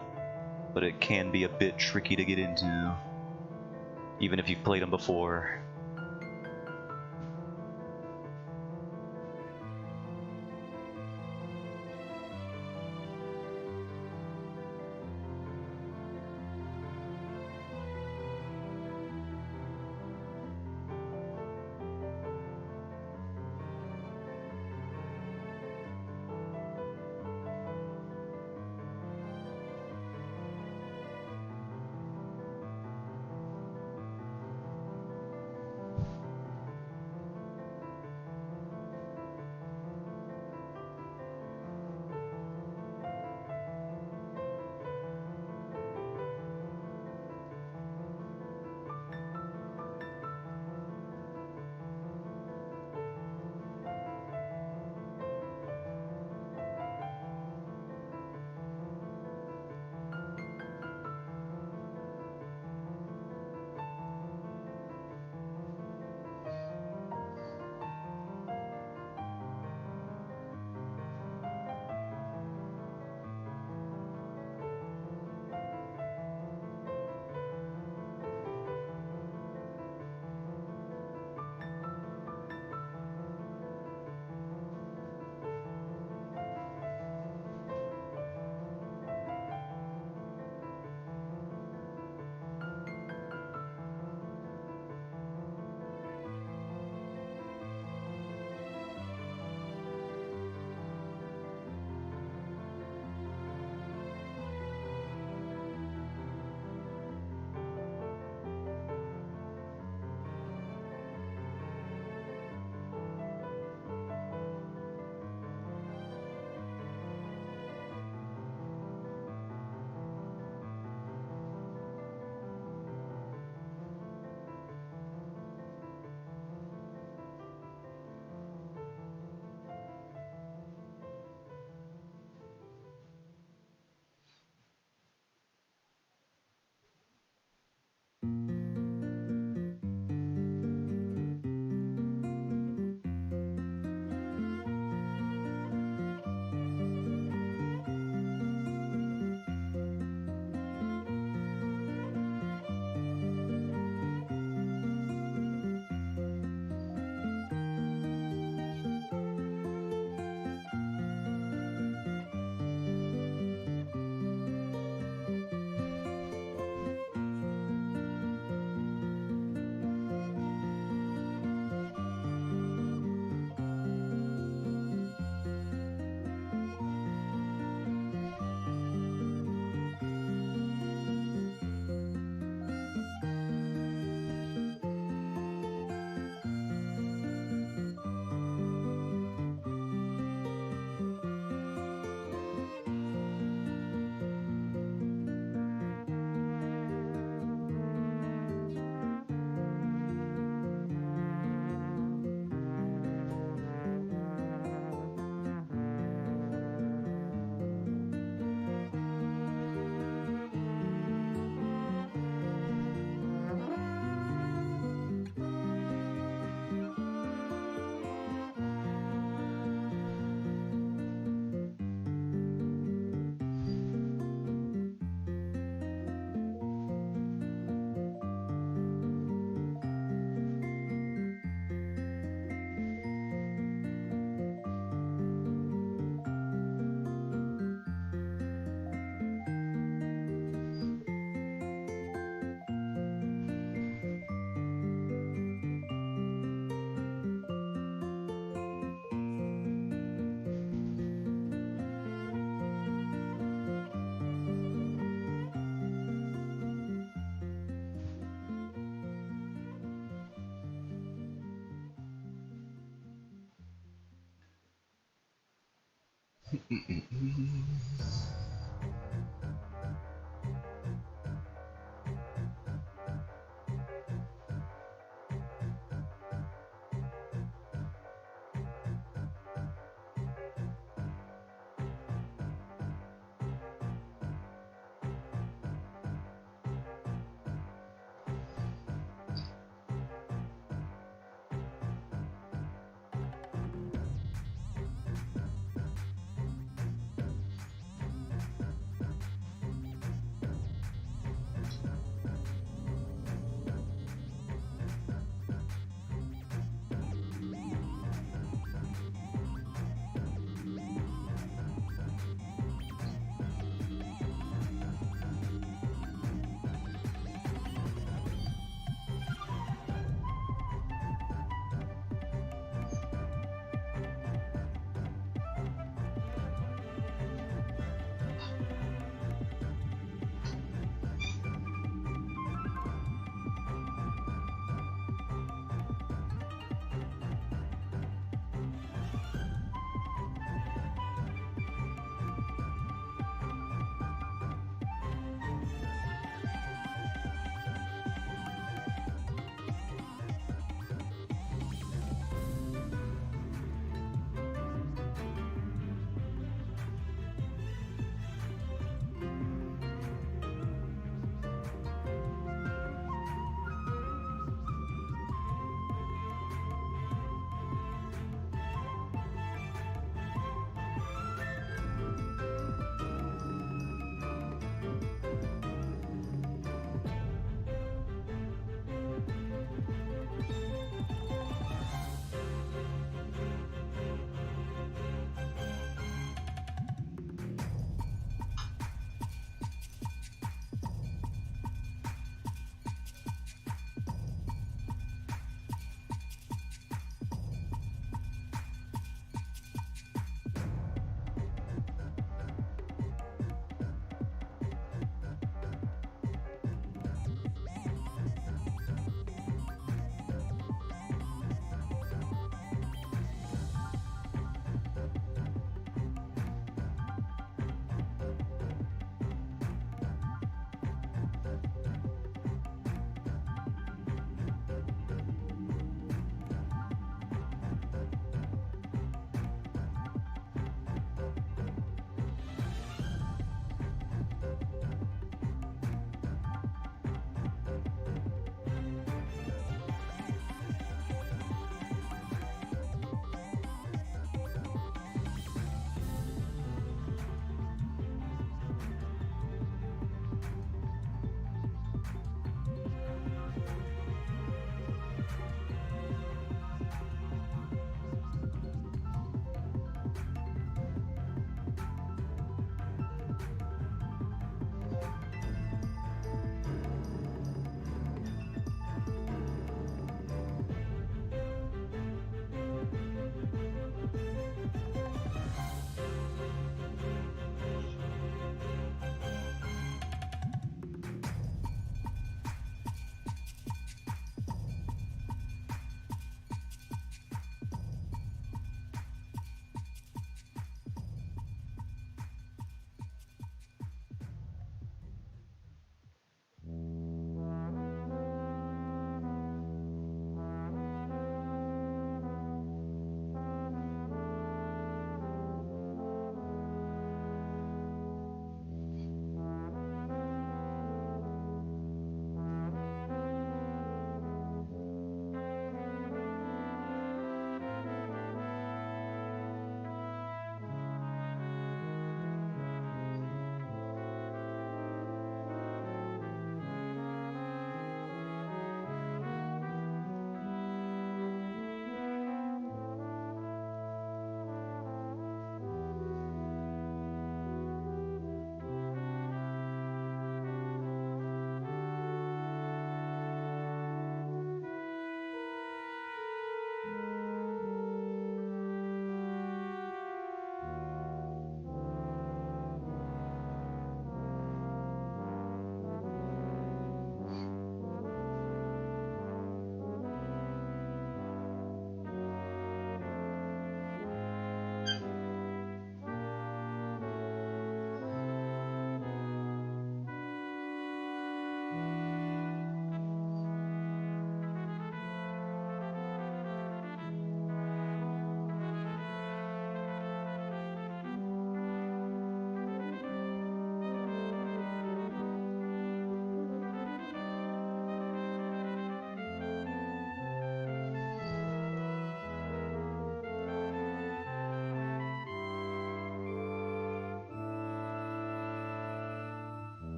but it can be a bit tricky to get into, even if you've played them before.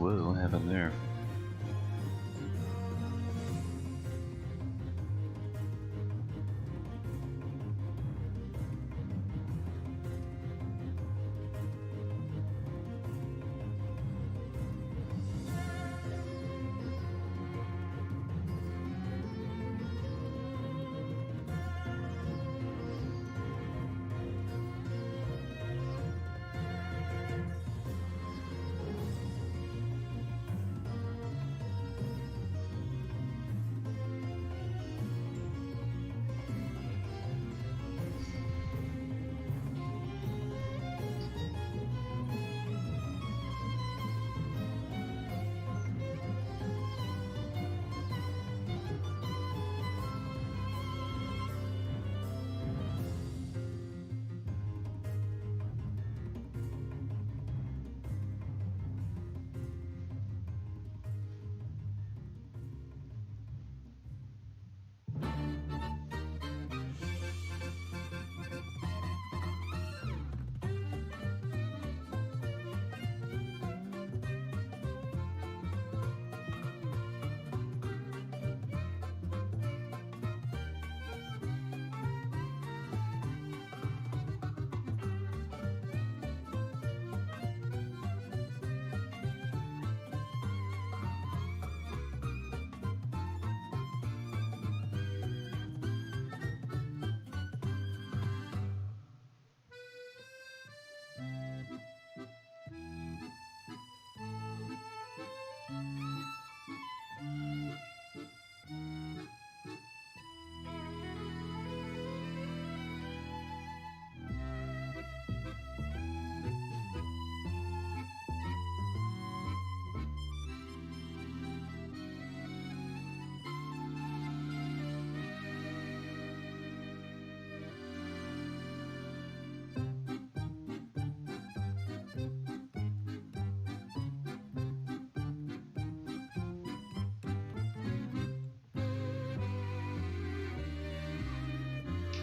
Whoa, what happened there?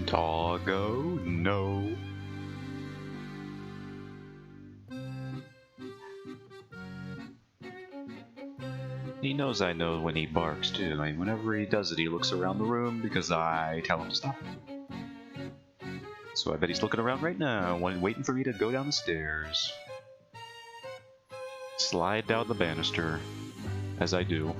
Doggo, no. He knows I know when he barks too. I mean, whenever he does it, he looks around the room because I tell him to stop. So I bet he's looking around right now, waiting for me to go down the stairs. Slide down the banister, as I do.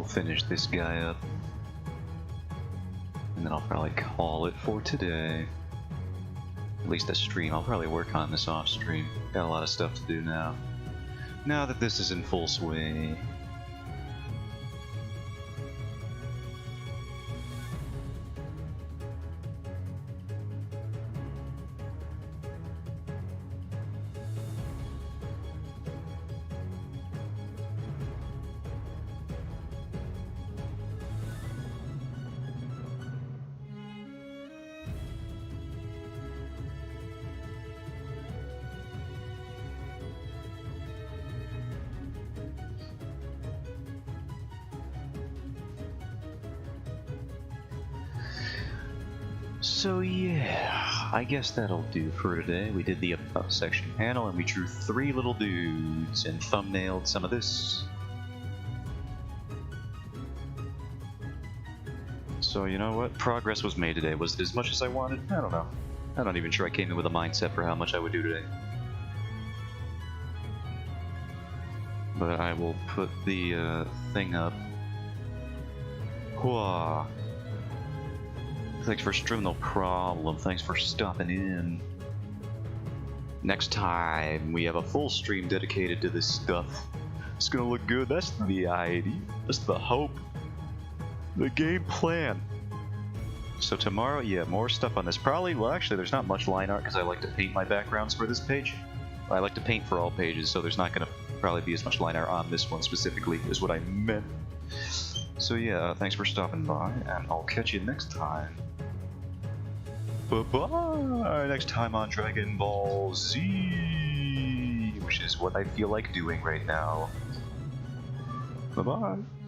We'll finish this guy up. And then I'll probably call it for today. At least the stream. I'll probably work on this off stream. Got a lot of stuff to do now. Now that this is in full swing. So yeah, I guess that'll do for today. We did the About section panel and we drew 3 little dudes and thumbnailed some of this. So you know what? Progress was made today. Was it as much as I wanted? I don't know. I'm not even sure I came in with a mindset for how much I would do today. But I will put the thing up. Whoa. Thanks for streaming, no problem. Thanks for stopping in. Next time, we have a full stream dedicated to this stuff. It's gonna look good. That's the idea. That's the hope. The game plan. So tomorrow, yeah, more stuff on this. Probably, well actually there's not much line art because I like to paint my backgrounds for this page. I like to paint for all pages, so there's not gonna probably be as much line art on this one specifically, is what I meant. So yeah, thanks for stopping by, and I'll catch you next time. Bye-bye! Next time on Dragon Ball Z, which is what I feel like doing right now. Bye-bye!